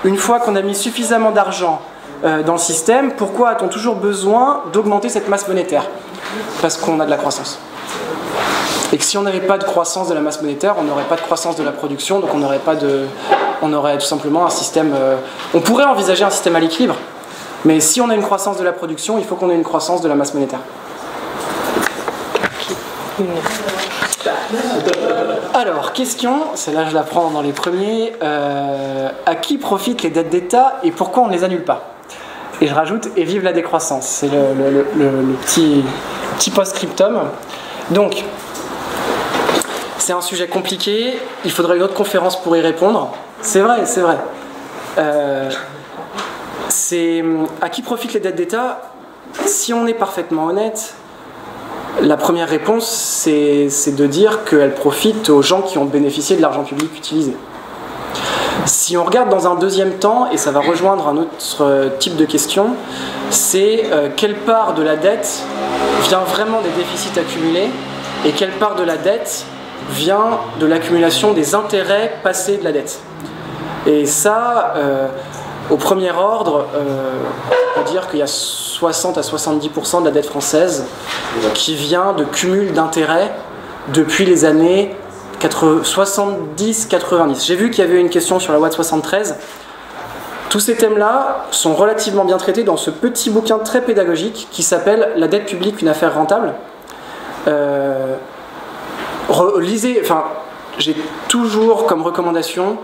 une fois qu'on a mis suffisamment d'argent dans le système, pourquoi a-t-on toujours besoin d'augmenter cette masse monétaire? Parce qu'on a de la croissance. Et que si on n'avait pas de croissance de la masse monétaire, on n'aurait pas de croissance de la production, donc on aurait tout simplement un système... on pourrait envisager un système à l'équilibre, mais si on a une croissance de la production, il faut qu'on ait une croissance de la masse monétaire. Alors, question, celle-là je la prends dans les premiers, à qui profitent les dettes d'État et pourquoi on ne les annule pas? Et je rajoute, et vive la décroissance, c'est le petit post-scriptum. Donc, c'est un sujet compliqué, il faudrait une autre conférence pour y répondre. C'est vrai, c'est vrai. À qui profitent les dettes d'État? Si on est parfaitement honnête, la première réponse, c'est de dire qu'elles profitent aux gens qui ont bénéficié de l'argent public utilisé. Si on regarde dans un deuxième temps, et ça va rejoindre un autre type de question, c'est quelle part de la dette vient vraiment des déficits accumulés et quelle part de la dette vient de l'accumulation des intérêts passés de la dette. Et ça, au premier ordre, on peut dire qu'il y a 60 à 70% de la dette française qui vient de cumul d'intérêts depuis les années 70-90. J'ai vu qu'il y avait une question sur la loi de 73. Tous ces thèmes-là sont relativement bien traités dans ce petit bouquin très pédagogique qui s'appelle « La dette publique, une affaire rentable ». Lisez, enfin, j'ai toujours comme recommandation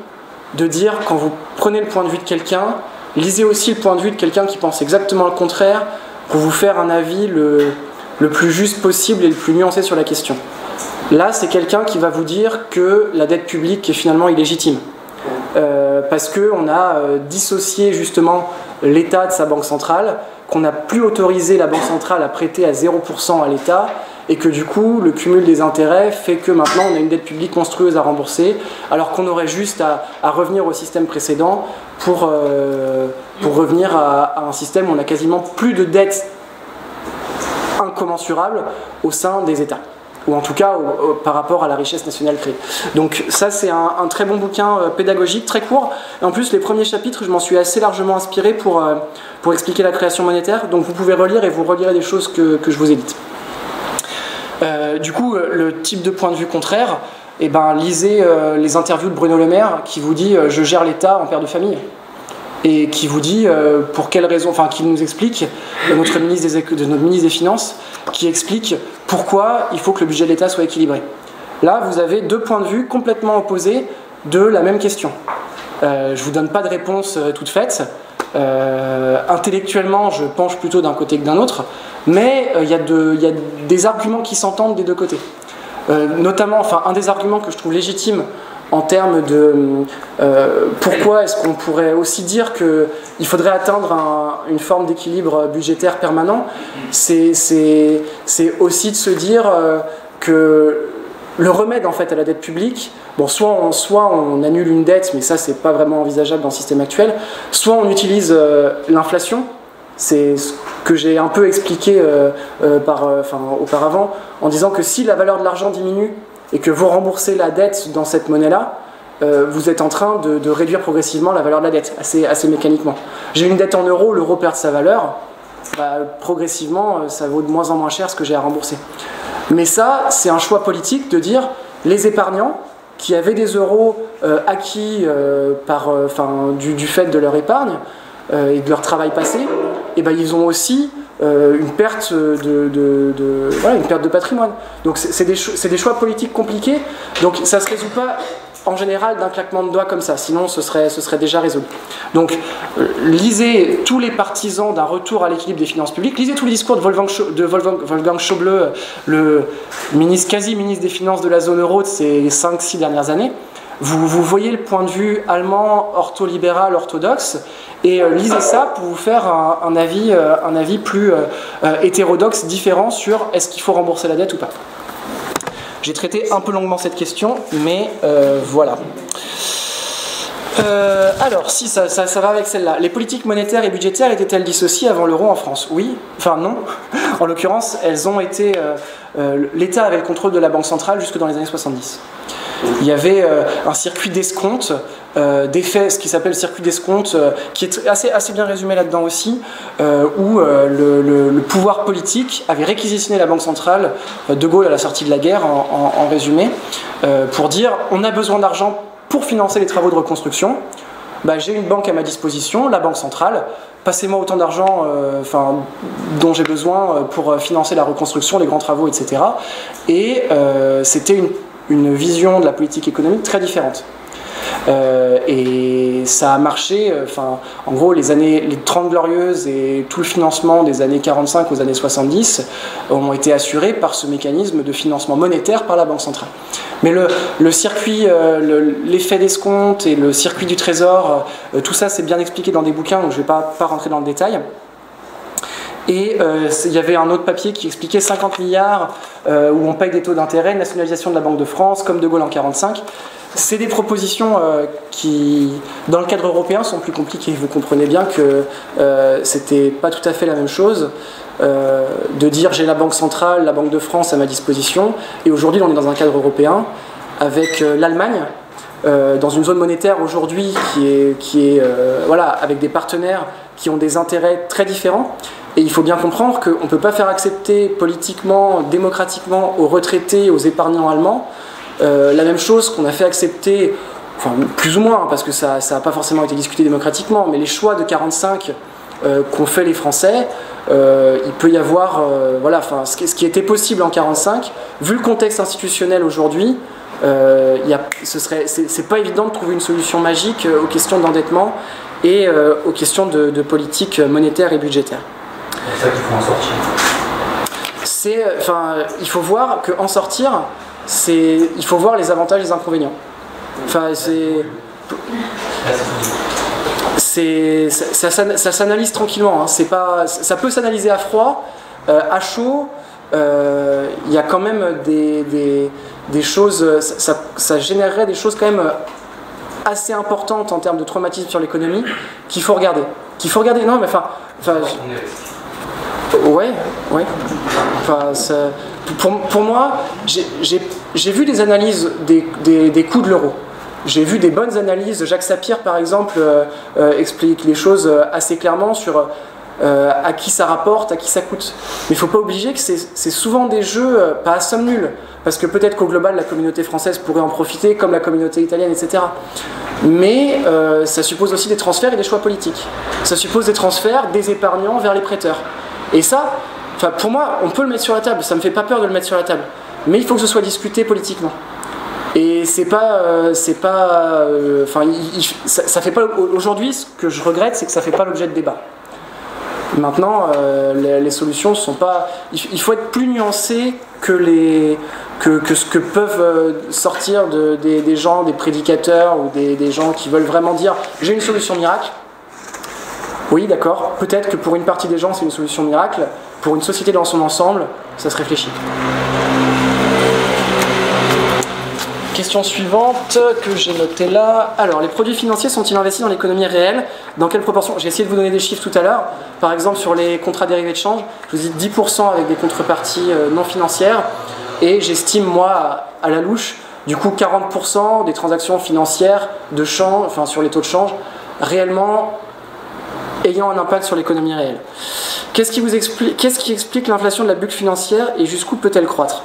de dire, quand vous prenez le point de vue de quelqu'un, lisez aussi le point de vue de quelqu'un qui pense exactement le contraire pour vous faire un avis le plus juste possible et le plus nuancé sur la question. Là, c'est quelqu'un qui va vous dire que la dette publique est finalement illégitime. Parce qu'on a dissocié justement l'État de sa banque centrale, qu'on n'a plus autorisé la banque centrale à prêter à 0% à l'État, et que du coup, le cumul des intérêts fait que maintenant on a une dette publique monstrueuse à rembourser, alors qu'on aurait juste à revenir au système précédent pour revenir à un système où on a quasiment plus de dettes incommensurables au sein des États, ou en tout cas par rapport à la richesse nationale créée. Donc ça, c'est un très bon bouquin pédagogique, très court, et en plus les premiers chapitres, je m'en suis assez largement inspiré pour expliquer la création monétaire, donc vous pouvez relire et vous relirez des choses que je vous ai dites. Du coup, le type de point de vue contraire, eh ben, lisez les interviews de Bruno Le Maire qui vous dit « je gère l'État en père de famille ». Et qui vous dit pour quelle raison, enfin qui nous explique, notre ministre des Finances, qui explique pourquoi il faut que le budget de l'État soit équilibré. Là, vous avez deux points de vue complètement opposés de la même question. Je ne vous donne pas de réponse toute faite. Intellectuellement, je penche plutôt d'un côté que d'un autre, mais il y a des arguments qui s'entendent des deux côtés. Notamment, enfin, un des arguments que je trouve légitime en termes de pourquoi est-ce qu'on pourrait aussi dire qu'il faudrait atteindre une forme d'équilibre budgétaire permanent, c'est aussi de se dire que le remède en fait à la dette publique, bon, soit on annule une dette, mais ça c'est pas vraiment envisageable dans le système actuel, soit on utilise l'inflation, c'est ce que j'ai un peu expliqué auparavant, en disant que si la valeur de l'argent diminue et que vous remboursez la dette dans cette monnaie-là, vous êtes en train de réduire progressivement la valeur de la dette, assez mécaniquement. J'ai une dette en euros, l'euro perd sa valeur, bah, progressivement ça vaut de moins en moins cher ce que j'ai à rembourser. Mais ça, c'est un choix politique de dire les épargnants qui avaient des euros acquis du fait de leur épargne et de leur travail passé, et ben, ils ont aussi une perte de patrimoine. Donc c'est des choix politiques compliqués, donc ça ne se résout pas en général d'un claquement de doigts comme ça, sinon ce serait déjà résolu. Donc lisez tous les partisans d'un retour à l'équilibre des finances publiques, lisez tous les discours de Wolfgang Schäuble, le quasi-ministre des Finances de la zone euro de ces 5-6 dernières années. Vous voyez le point de vue allemand ortholibéral orthodoxe, et lisez ça pour vous faire un avis plus hétérodoxe, différent sur est-ce qu'il faut rembourser la dette ou pas. J'ai traité un peu longuement cette question, mais voilà. Alors, si ça va avec celle-là. Les politiques monétaires et budgétaires étaient-elles dissociées avant l'euro en France? Oui, enfin non. En l'occurrence, elles ont été... l'État avait le contrôle de la Banque centrale jusque dans les années 70. Il y avait un circuit d'escompte, d'effet, ce qui s'appelle le circuit d'escompte, qui est assez bien résumé là-dedans aussi, où le pouvoir politique avait réquisitionné la Banque centrale, de Gaulle à la sortie de la guerre, en résumé, pour dire on a besoin d'argent pour financer les travaux de reconstruction. J'ai une banque à ma disposition, la Banque centrale, passez-moi autant d'argent dont j'ai besoin pour financer la reconstruction, les grands travaux, etc. Et c'était une vision de la politique économique très différente. Et ça a marché, en gros les 30 glorieuses et tout le financement des années 45 aux années 70 ont été assurés par ce mécanisme de financement monétaire par la Banque centrale. Mais le circuit, l'effet d'escompte et le circuit du trésor, tout ça c'est bien expliqué dans des bouquins, donc je ne vais pas rentrer dans le détail. Et il y avait un autre papier qui expliquait 50 milliards où on paye des taux d'intérêt, nationalisation de la Banque de France, comme de Gaulle en 45. C'est des propositions qui, dans le cadre européen, sont plus compliquées. Vous comprenez bien que c'était pas tout à fait la même chose de dire j'ai la Banque centrale, la Banque de France à ma disposition, et aujourd'hui on est dans un cadre européen avec l'Allemagne dans une zone monétaire aujourd'hui qui est avec des partenaires qui ont des intérêts très différents. Et il faut bien comprendre qu'on ne peut pas faire accepter politiquement, démocratiquement aux retraités, aux épargnants allemands, la même chose qu'on a fait accepter, plus ou moins, parce que ça n'a pas forcément été discuté démocratiquement, mais les choix de 45 qu'ont fait les Français, il peut y avoir, ce qui était possible en 45, vu le contexte institutionnel aujourd'hui, c'est pas évident de trouver une solution magique aux questions d'endettement et aux questions de politique monétaire et budgétaire. C'est ça qu'il faut en sortir. Il faut voir qu'en sortir, il faut voir les avantages et les inconvénients. Ça s'analyse tranquillement. Hein. Ça peut s'analyser à froid, à chaud. Il y a quand même des choses. Ça générerait des choses quand même assez importantes en termes de traumatisme sur l'économie qu'il faut regarder. Non, mais ouais. Pour moi, j'ai vu des analyses des coûts de l'euro. J'ai vu des bonnes analyses. Jacques Sapir, par exemple, explique les choses assez clairement sur à qui ça rapporte, à qui ça coûte. Mais il ne faut pas oublier que c'est souvent des jeux pas à somme nulle. Parce que peut-être qu'au global, la communauté française pourrait en profiter, comme la communauté italienne, etc. Mais ça suppose aussi des transferts et des choix politiques. Ça suppose des transferts des épargnants vers les prêteurs. Et ça, pour moi, on peut le mettre sur la table. Ça ne me fait pas peur de le mettre sur la table. Mais il faut que ce soit discuté politiquement. Et ça fait pas. Aujourd'hui, ce que je regrette, c'est que ça fait pas l'objet de débat. Maintenant, les solutions sont pas. Il faut être plus nuancé que ce que peuvent sortir des gens, des prédicateurs ou des gens qui veulent vraiment dire j'ai une solution miracle. Oui, d'accord. Peut-être que pour une partie des gens, c'est une solution miracle. Pour une société dans son ensemble, ça se réfléchit. Question suivante que j'ai notée là. Alors, les produits financiers sont-ils investis dans l'économie réelle? Dans quelle proportion? J'ai essayé de vous donner des chiffres tout à l'heure. Par exemple, sur les contrats dérivés de change, je vous dis 10% avec des contreparties non financières. Et j'estime, moi, à la louche, du coup, 40% des transactions financières de change, sur les taux de change, réellement ayant un impact sur l'économie réelle. Qu'est-ce qui explique l'inflation de la bulle financière et jusqu'où peut-elle croître?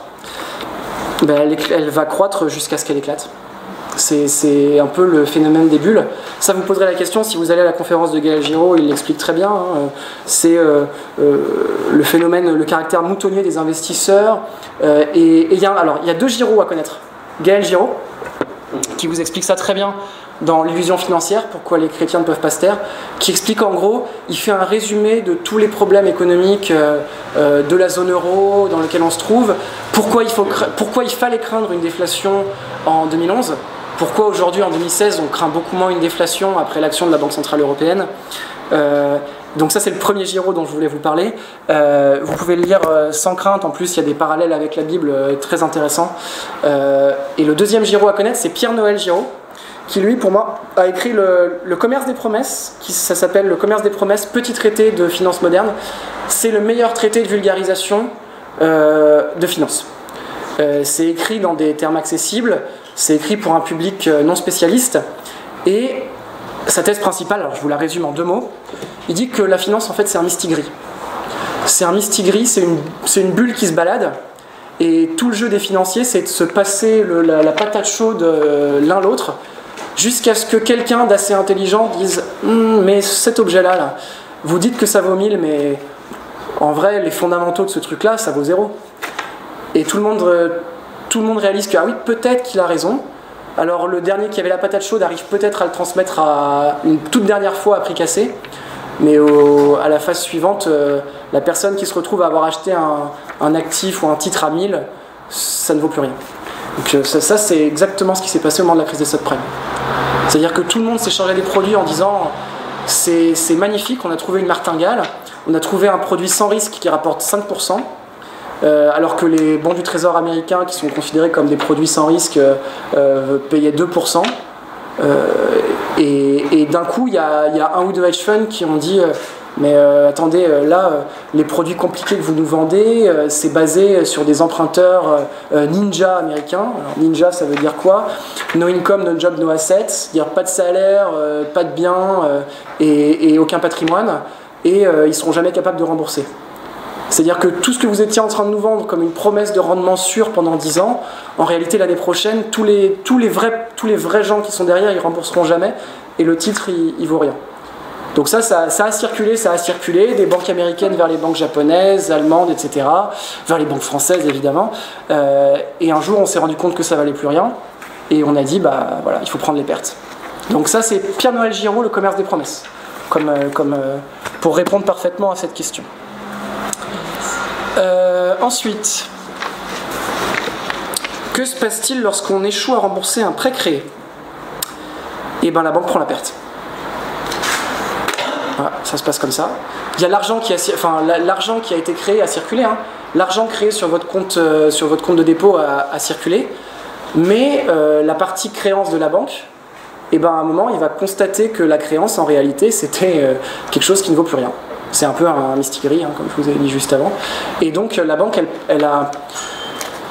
Elle va croître jusqu'à ce qu'elle éclate. C'est un peu le phénomène des bulles. Ça, vous poserez la question si vous allez à la conférence de Gaël Giraud, il l'explique très bien. Hein. C'est le phénomène, le caractère moutonnier des investisseurs. Il y a deux Giraud à connaître. Gaël Giraud, qui vous explique ça très bien dans l'illusion financière, pourquoi les chrétiens ne peuvent pas se taire, qui explique en gros, il fait un résumé de tous les problèmes économiques de la zone euro dans lequel on se trouve, pourquoi il fallait craindre une déflation en 2011, pourquoi aujourd'hui en 2016 on craint beaucoup moins une déflation après l'action de la Banque Centrale Européenne. Donc ça c'est le premier Giraud dont je voulais vous parler. Vous pouvez le lire sans crainte, en plus il y a des parallèles avec la Bible très intéressants. Et le deuxième Giraud à connaître, c'est Pierre-Noël Giraud, qui lui, pour moi, a écrit le Commerce des promesses, ça s'appelle le Commerce des promesses, petit traité de finance moderne. C'est le meilleur traité de vulgarisation de finance. C'est écrit dans des termes accessibles, c'est écrit pour un public non spécialiste, et sa thèse principale, alors je vous la résume en 2 mots, il dit que la finance en fait c'est un mistigris. C'est un mistigris, c'est une bulle qui se balade, et tout le jeu des financiers c'est de se passer la patate chaude l'un l'autre, jusqu'à ce que quelqu'un d'assez intelligent dise mais cet objet-là, là, vous dites que ça vaut 1000, mais en vrai, les fondamentaux de ce truc-là, ça vaut 0. Et tout le monde réalise que, ah oui, peut-être qu'il a raison. Alors le dernier qui avait la patate chaude arrive peut-être à le transmettre à une toute dernière fois à prix cassé, mais à la phase suivante, la personne qui se retrouve à avoir acheté un actif ou un titre à 1000, ça ne vaut plus rien. Donc ça c'est exactement ce qui s'est passé au moment de la crise des subprimes. C'est-à-dire que tout le monde s'est chargé des produits en disant c'est magnifique, on a trouvé une martingale, on a trouvé un produit sans risque qui rapporte 5%, alors que les bons du trésor américains qui sont considérés comme des produits sans risque payaient 2%. Et d'un coup, il y a un ou deux hedge funds qui ont dit mais attendez, les produits compliqués que vous nous vendez, c'est basé sur des emprunteurs ninja américains. Alors, ninja, ça veut dire quoi? No income, no job, no assets, c'est-à-dire pas de salaire, pas de biens et aucun patrimoine, et ils ne seront jamais capables de rembourser. C'est-à-dire que tout ce que vous étiez en train de nous vendre comme une promesse de rendement sûr pendant 10 ans, en réalité l'année prochaine, tous les vrais gens qui sont derrière, ils ne rembourseront jamais, et le titre, il vaut rien. Donc ça a circulé, des banques américaines vers les banques japonaises, allemandes, etc., vers les banques françaises évidemment, et un jour on s'est rendu compte que ça valait plus rien, et on a dit, bah voilà, il faut prendre les pertes. Donc ça c'est Pierre-Noël Giraud, le commerce des promesses, pour répondre parfaitement à cette question. Ensuite, que se passe-t-il lorsqu'on échoue à rembourser un prêt créé? Et bien la banque prend la perte. Voilà, ça se passe comme ça. Il y a l'argent qui a été créé a circulé. Hein. L'argent créé sur votre compte de dépôt a circulé. Mais la partie créance de la banque, et ben à un moment, il va constater que la créance, en réalité, c'était quelque chose qui ne vaut plus rien. C'est un peu un mistigris, hein, comme je vous ai dit juste avant. Et donc la banque, elle a...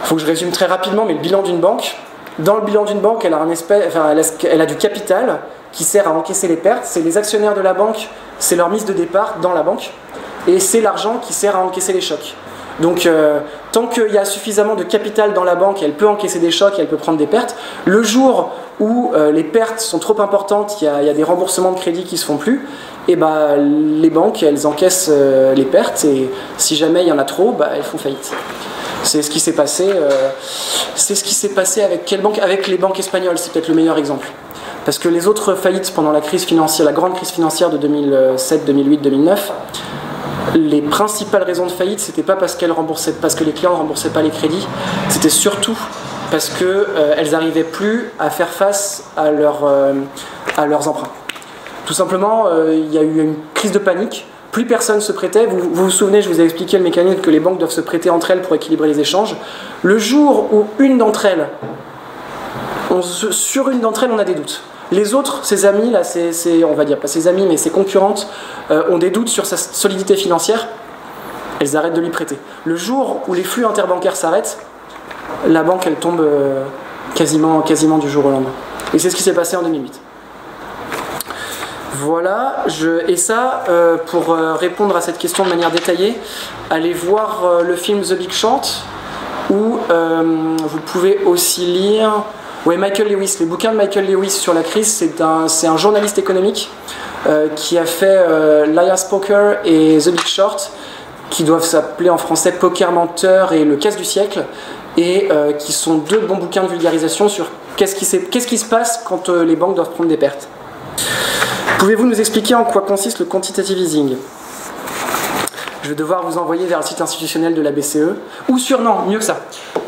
Il faut que je résume très rapidement, mais le bilan d'une banque, dans le bilan d'une banque, elle a du capital qui sert à encaisser les pertes. C'est les actionnaires de la banque, c'est leur mise de départ dans la banque, et c'est l'argent qui sert à encaisser les chocs. Donc tant qu'il y a suffisamment de capital dans la banque, elle peut encaisser des chocs, elle peut prendre des pertes. Le jour où les pertes sont trop importantes, il y a des remboursements de crédit qui ne se font plus, et bah, les banques, elles encaissent les pertes, et si jamais il y en a trop, bah, elles font faillite. C'est ce qui s'est passé. Avec quelle banque? Avec les banques espagnoles, c'est peut-être le meilleur exemple. Parce que les autres faillites pendant la crise financière, la grande crise financière de 2007, 2008, 2009, les principales raisons de faillite, c'était pas parce que les clients ne remboursaient pas les crédits, c'était surtout parce qu'elles n'arrivaient plus à faire face à leurs emprunts. Tout simplement, il y a eu une crise de panique, plus personne se prêtait. Vous vous souvenez, je vous ai expliqué le mécanisme que les banques doivent se prêter entre elles pour équilibrer les échanges. Le jour où une d'entre elles, sur une d'entre elles, on a des doutes. Les autres, ses amis, là, on va dire pas ses amis, mais ses concurrentes, ont des doutes sur sa solidité financière, elles arrêtent de lui prêter. Le jour où les flux interbancaires s'arrêtent, la banque, elle tombe quasiment du jour au lendemain. Et c'est ce qui s'est passé en 2008. Voilà, et ça, pour répondre à cette question de manière détaillée, allez voir le film The Big Short, où vous pouvez aussi lire... Ouais, Michael Lewis, les bouquins de Michael Lewis sur la crise, c'est un journaliste économique qui a fait Liar's Poker et The Big Short, qui doivent s'appeler en français Poker menteur et Le casse du siècle, et qui sont deux bons bouquins de vulgarisation sur qu'est-ce qui se passe quand les banques doivent prendre des pertes. Pouvez-vous nous expliquer en quoi consiste le quantitative easing? Je vais devoir vous envoyer vers le site institutionnel de la BCE, ou mieux que ça,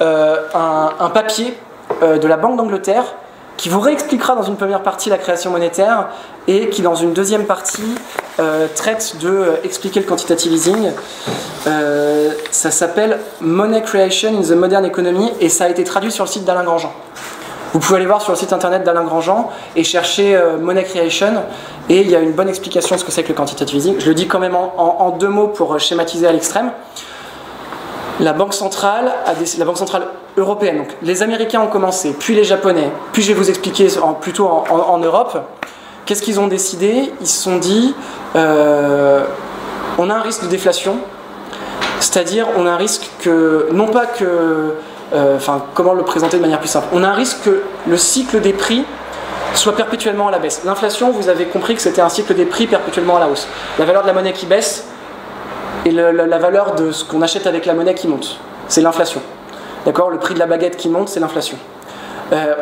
un papier de la Banque d'Angleterre qui vous réexpliquera dans une première partie la création monétaire et qui dans une deuxième partie traite de expliquer le quantitative easing. Ça s'appelle Money Creation in the Modern Economy et ça a été traduit sur le site d'Alain Grandjean. Vous pouvez aller voir sur le site internet d'Alain Grandjean et chercher Money Creation et il y a une bonne explication de ce que c'est que le quantitative easing. Je le dis quand même en deux mots pour schématiser à l'extrême. La Banque centrale européenne. Donc, les Américains ont commencé, puis les Japonais, puis je vais vous expliquer plutôt en Europe. Qu'est-ce qu'ils ont décidé? Ils se sont dit, on a un risque de déflation, c'est-à-dire on a un risque que, non pas que, comment le présenter de manière plus simple, on a un risque que le cycle des prix soit perpétuellement à la baisse. L'inflation, vous avez compris que c'était un cycle des prix perpétuellement à la hausse. La valeur de la monnaie qui baisse et la valeur de ce qu'on achète avec la monnaie qui monte. C'est l'inflation. D'accord? Le prix de la baguette qui monte, c'est l'inflation.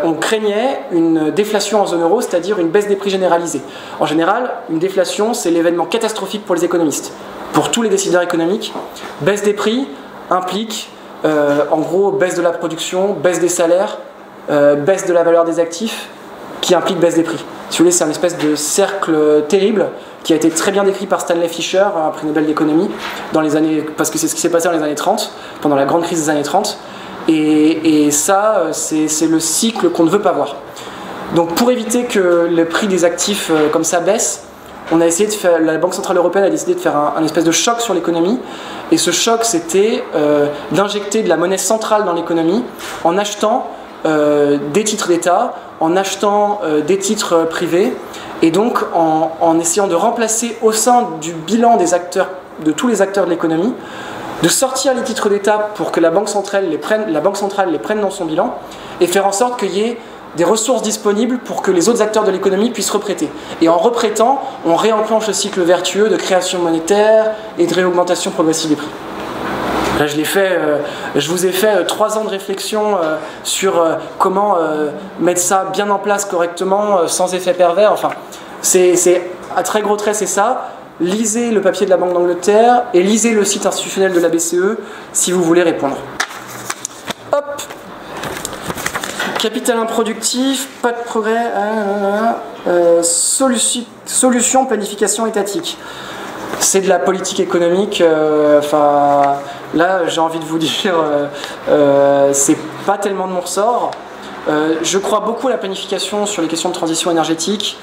On craignait une déflation en zone euro, c'est-à-dire une baisse des prix généralisée. En général, une déflation, c'est l'événement catastrophique pour les économistes. Pour tous les décideurs économiques, baisse des prix implique, en gros, baisse de la production, baisse des salaires, baisse de la valeur des actifs, qui implique baisse des prix. Si vous voulez, c'est un espèce de cercle terrible qui a été très bien décrit par Stanley Fischer, un prix Nobel d'économie, parce que c'est ce qui s'est passé dans les années 30, pendant la grande crise des années 30. Et ça, c'est le cycle qu'on ne veut pas voir. Donc pour éviter que le prix des actifs comme ça baisse, on a essayé de faire, la Banque Centrale Européenne a décidé de faire un espèce de choc sur l'économie. Et ce choc, c'était d'injecter de la monnaie centrale dans l'économie en achetant des titres d'État, en achetant des titres privés, et donc en essayant de remplacer au sein du bilan des acteurs, de tous les acteurs de l'économie, de sortir les titres d'État pour que la Banque centrale les prenne dans son bilan, et faire en sorte qu'il y ait des ressources disponibles pour que les autres acteurs de l'économie puissent reprêter. Et en reprêtant, on réenclenche le cycle vertueux de création monétaire et de réaugmentation progressive des prix. Là, je vous ai fait 3 ans de réflexion sur comment mettre ça bien en place correctement, sans effet pervers. Enfin, c'est à très gros traits, c'est ça. Lisez le papier de la Banque d'Angleterre et lisez le site institutionnel de la BCE si vous voulez répondre. Hop. Capital improductif, pas de progrès. Solution, planification étatique. C'est de la politique économique. Là, j'ai envie de vous dire, c'est pas tellement de mon ressort. Je crois beaucoup à la planification sur les questions de transition énergétique.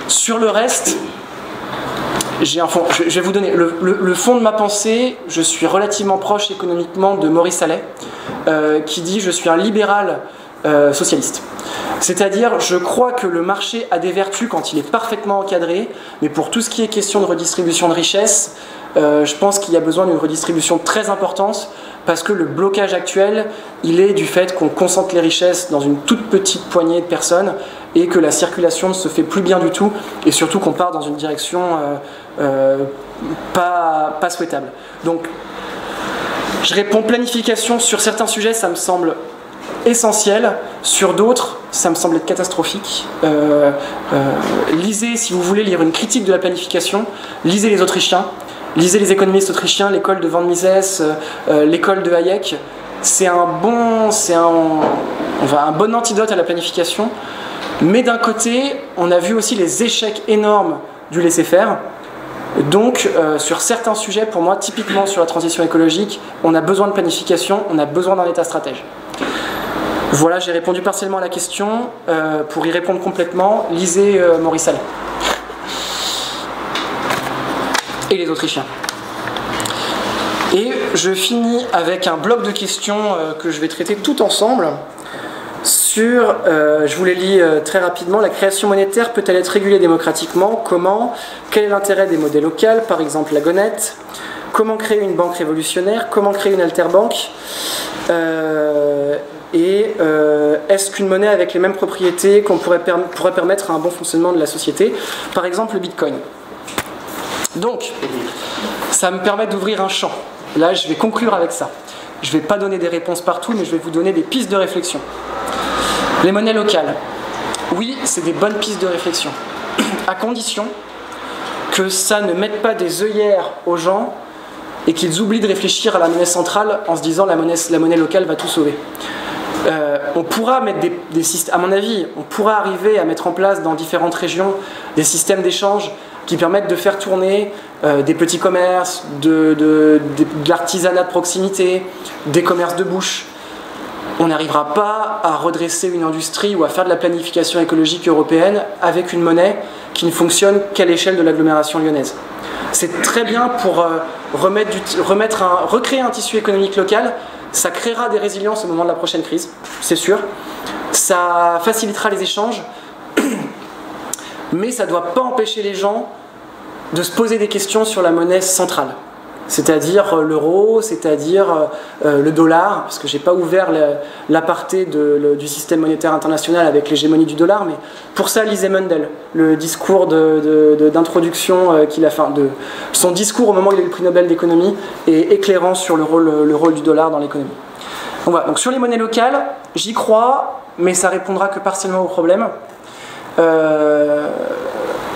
Sur le reste, j'ai un fond. Je vais vous donner le fond de ma pensée. Je suis relativement proche économiquement de Maurice Allais, qui dit « Je suis un libéral socialiste ». C'est-à-dire, je crois que le marché a des vertus quand il est parfaitement encadré, mais pour tout ce qui est question de redistribution de richesse, je pense qu'il y a besoin d'une redistribution très importante, parce que le blocage actuel, il est du fait qu'on concentre les richesses dans une toute petite poignée de personnes, et que la circulation ne se fait plus bien du tout, et surtout qu'on part dans une direction pas souhaitable. Donc, je réponds planification sur certains sujets, ça me semble essentiel, sur d'autres, ça me semble être catastrophique. Lisez, si vous voulez lire une critique de la planification, lisez les Autrichiens, lisez les économistes autrichiens, l'école de Van Mises, l'école de Hayek. C'est un bon antidote à la planification, mais d'un côté, on a vu aussi les échecs énormes du laisser-faire. Donc, sur certains sujets, pour moi, typiquement sur la transition écologique, on a besoin de planification, on a besoin d'un État stratège. Voilà, j'ai répondu partiellement à la question. Pour y répondre complètement, lisez Maurice Allais. Et les Autrichiens. Et je finis avec un bloc de questions que je vais traiter tout ensemble. Sur, je vous les lis très rapidement, la création monétaire peut-elle être régulée démocratiquement? Comment? Quel est l'intérêt des monnaies locales, par exemple la gonette? Comment créer une banque révolutionnaire? Comment créer une alterbanque? Est-ce qu'une monnaie avec les mêmes propriétés pourrait permettre un bon fonctionnement de la société? Par exemple le Bitcoin. Donc, ça me permet d'ouvrir un champ. Là, je vais conclure avec ça. Je ne vais pas donner des réponses partout, mais je vais vous donner des pistes de réflexion. Les monnaies locales. Oui, c'est des bonnes pistes de réflexion. À condition que ça ne mette pas des œillères aux gens et qu'ils oublient de réfléchir à la monnaie centrale en se disant la monnaie locale va tout sauver. On pourra mettre des systèmes, à mon avis, on pourra arriver à mettre en place dans différentes régions des systèmes d'échange qui permettent de faire tourner des petits commerces, de l'artisanat de proximité, des commerces de bouche. On n'arrivera pas à redresser une industrie ou à faire de la planification écologique européenne avec une monnaie qui ne fonctionne qu'à l'échelle de l'agglomération lyonnaise. C'est très bien pour recréer un tissu économique local, ça créera des résiliences au moment de la prochaine crise, c'est sûr. Ça facilitera les échanges, mais ça ne doit pas empêcher les gens de se poser des questions sur la monnaie centrale. C'est-à-dire l'euro, c'est-à-dire le dollar, parce que je n'ai pas ouvert l'aparté du système monétaire international avec l'hégémonie du dollar, mais pour ça, lisez Mundell, le discours d'introduction qu'il a fait, son discours au moment où il a eu le prix Nobel d'économie est éclairant sur le rôle du dollar dans l'économie. Voilà, donc sur les monnaies locales, j'y crois, mais ça répondra que partiellement au problème.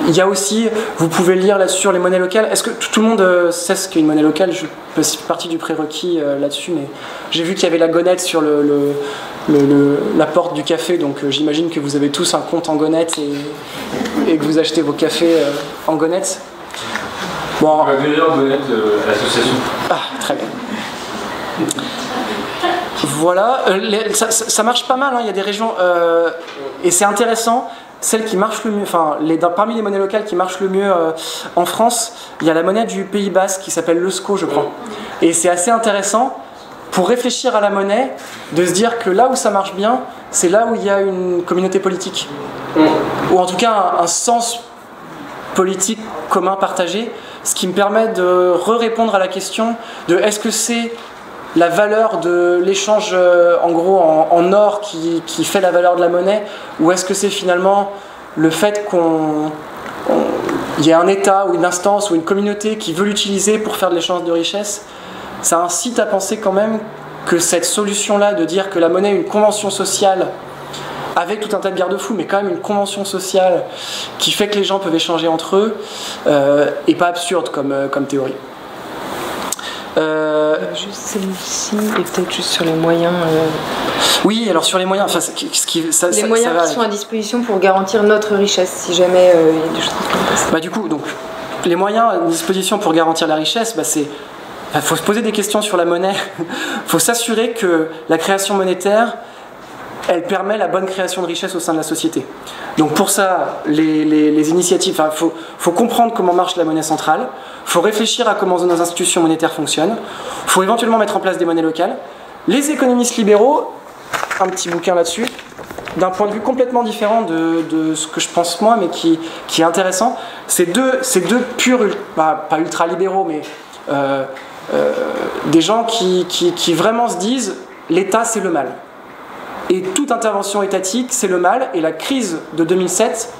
Il y a aussi, vous pouvez lire là sur les monnaies locales. Est-ce que tout le monde sait ce qu'est une monnaie locale? Je fais partie du prérequis là-dessus, mais j'ai vu qu'il y avait la gonette sur la porte du café, donc j'imagine que vous avez tous un compte en gonette et que vous achetez vos cafés en gonette. Bon, on va venir en gonette à l'association. Ah, très bien. Voilà, ça marche pas mal, hein. Il y a des régions, et c'est intéressant. Celle qui marche le mieux, parmi les monnaies locales qui marchent le mieux en France, il y a la monnaie du Pays Basque qui s'appelle l'Eusko, je crois. Et c'est assez intéressant pour réfléchir à la monnaie, de se dire que là où ça marche bien, c'est là où il y a une communauté politique. Ou en tout cas un sens politique commun partagé, ce qui me permet de répondre à la question de est-ce que c'est la valeur de l'échange en gros en or qui fait la valeur de la monnaie, ou est-ce que c'est finalement le fait qu'il y ait un État ou une instance ou une communauté qui veut l'utiliser pour faire de l'échange de richesses? Ça incite à penser quand même que cette solution-là de dire que la monnaie est une convention sociale avec tout un tas de garde-fous, mais quand même une convention sociale qui fait que les gens peuvent échanger entre eux, est pas absurde comme théorie. Juste celle-ci et peut-être juste sur les moyens. Oui, alors sur les moyens, les moyens qui sont à disposition pour garantir notre richesse, si jamais il y a des choses qui se passent. Du coup, donc, les moyens à disposition pour garantir la richesse, faut se poser des questions sur la monnaie. Faut s'assurer que la création monétaire, elle permet la bonne création de richesse au sein de la société. Donc pour ça, les initiatives, faut comprendre comment marche la monnaie centrale, faut réfléchir à comment nos institutions monétaires fonctionnent, faut éventuellement mettre en place des monnaies locales. Les économistes libéraux, un petit bouquin là-dessus, d'un point de vue complètement différent de ce que je pense moi, mais qui est intéressant, c'est deux purs, pas ultra-libéraux, mais des gens qui vraiment se disent l'État c'est le mal. Et toute intervention étatique, c'est le mal. Et la crise de 2007,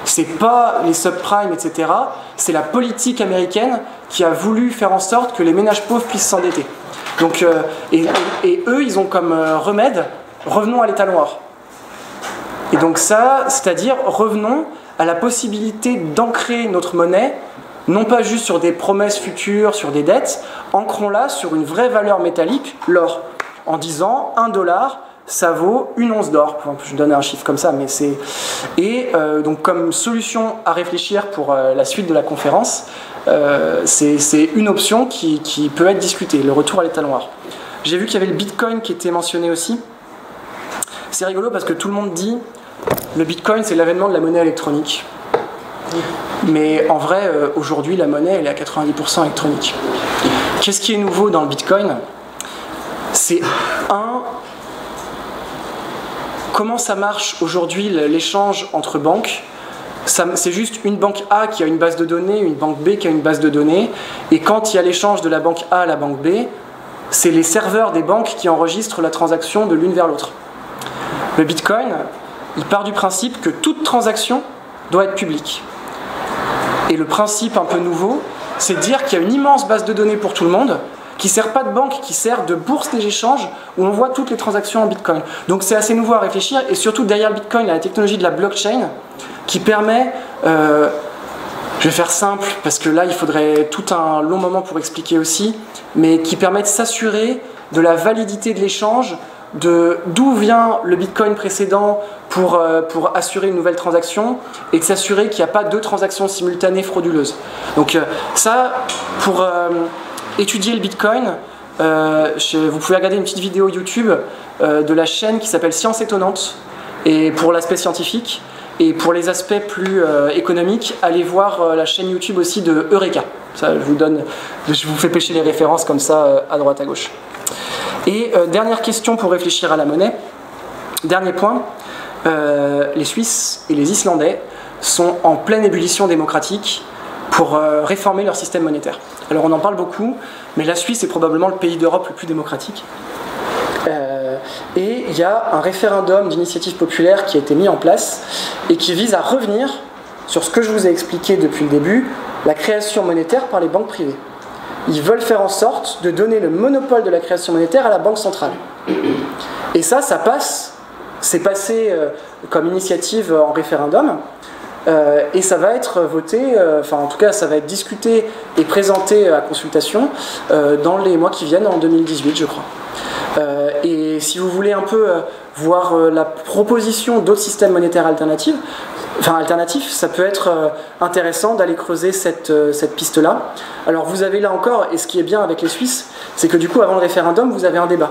c'est pas les subprimes, etc. C'est la politique américaine qui a voulu faire en sorte que les ménages pauvres puissent s'endetter. Donc, et eux, ils ont comme remède, revenons à l'état noir. Et donc ça, c'est-à-dire revenons à la possibilité d'ancrer notre monnaie, non pas juste sur des promesses futures, sur des dettes, ancrons-la sur une vraie valeur métallique, l'or, en disant $1, ça vaut une once d'or. Je donne un chiffre comme ça, mais c'est... Et donc comme solution à réfléchir pour la suite de la conférence, c'est une option qui peut être discutée, le retour à l'état noir. J'ai vu qu'il y avait le Bitcoin qui était mentionné aussi. C'est rigolo parce que tout le monde dit le Bitcoin c'est l'avènement de la monnaie électronique. Mais en vrai, aujourd'hui, la monnaie elle est à 90% électronique. Qu'est-ce qui est nouveau dans le Bitcoin? C'est comment ça marche aujourd'hui l'échange entre banques? C'est juste une banque A qui a une base de données, une banque B qui a une base de données, et quand il y a l'échange de la banque A à la banque B, c'est les serveurs des banques qui enregistrent la transaction de l'une vers l'autre. Le Bitcoin, il part du principe que toute transaction doit être publique. Et le principe un peu nouveau, c'est de dire qu'il y a une immense base de données pour tout le monde, qui ne sert pas de banque, qui sert de bourse des échanges où on voit toutes les transactions en Bitcoin. Donc c'est assez nouveau à réfléchir, et surtout derrière le Bitcoin, il y a la technologie de la blockchain qui permet, je vais faire simple parce que là il faudrait tout un long moment pour expliquer aussi, mais qui permet de s'assurer de la validité de l'échange, d'où vient le Bitcoin précédent pour assurer une nouvelle transaction, et de s'assurer qu'il n'y a pas deux transactions simultanées frauduleuses. Donc ça, pour étudier le Bitcoin, vous pouvez regarder une petite vidéo YouTube de la chaîne qui s'appelle Science Étonnante, et pour l'aspect scientifique, et pour les aspects plus économiques, allez voir la chaîne YouTube aussi de Eureka. Ça, je vous fais pêcher les références comme ça à droite à gauche. Et dernière question pour réfléchir à la monnaie. Dernier point, les Suisses et les Islandais sont en pleine ébullition démocratique pour réformer leur système monétaire. Alors on en parle beaucoup, mais la Suisse est probablement le pays d'Europe le plus démocratique. Et il y a un référendum d'initiative populaire qui a été mis en place et qui vise à revenir sur ce que je vous ai expliqué depuis le début, la création monétaire par les banques privées. Ils veulent faire en sorte de donner le monopole de la création monétaire à la Banque centrale. Et ça passe, c'est passé comme initiative en référendum, et ça va être voté, enfin en tout cas ça va être discuté et présenté à consultation dans les mois qui viennent, en 2018 je crois. Et si vous voulez un peu voir la proposition d'autres systèmes monétaires alternatifs, ça peut être intéressant d'aller creuser cette piste-là. Alors vous avez là encore, et ce qui est bien avec les Suisses, c'est que du coup avant le référendum, vous avez un débat.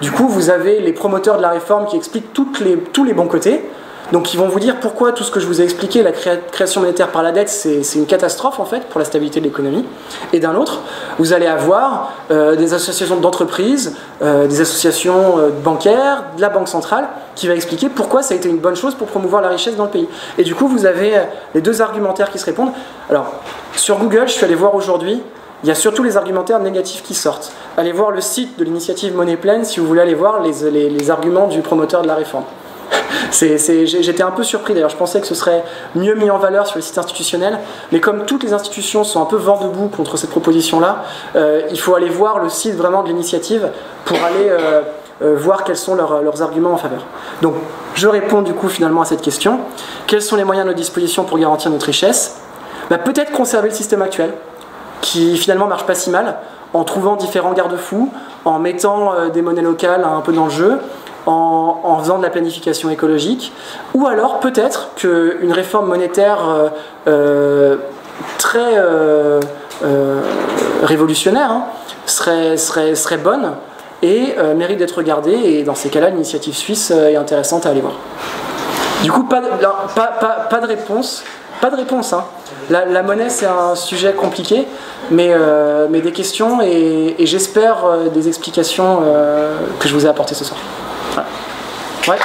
Du coup, vous avez les promoteurs de la réforme qui expliquent tous les bons côtés. Donc ils vont vous dire pourquoi tout ce que je vous ai expliqué, la création monétaire par la dette, c'est une catastrophe en fait pour la stabilité de l'économie. Et d'un autre, vous allez avoir des associations d'entreprises, des associations bancaires, de la Banque centrale, qui va expliquer pourquoi ça a été une bonne chose pour promouvoir la richesse dans le pays. Et du coup, vous avez les deux argumentaires qui se répondent. Alors, sur Google, je suis allé voir aujourd'hui, il y a surtout les argumentaires négatifs qui sortent. Allez voir le site de l'initiative Monnaie Pleine si vous voulez aller voir les arguments du promoteur de la réforme. J'étais un peu surpris d'ailleurs, je pensais que ce serait mieux mis en valeur sur le site institutionnel, mais comme toutes les institutions sont un peu vent debout contre cette proposition-là, il faut aller voir le site vraiment de l'initiative pour aller voir quels sont leurs arguments en faveur. Donc je réponds du coup finalement à cette question. Quels sont les moyens à notre disposition pour garantir notre richesse? Peut-être conserver le système actuel, qui finalement marche pas si mal, en trouvant différents garde-fous, en mettant des monnaies locales un peu dans le jeu, en faisant de la planification écologique, ou alors peut-être qu'une réforme monétaire très révolutionnaire serait bonne et mérite d'être regardée, et dans ces cas-là l'initiative suisse est intéressante à aller voir. Du coup pas de réponse, hein. La monnaie c'est un sujet compliqué, mais des questions et j'espère des explications que je vous ai apportées ce soir. Voilà. Ouais.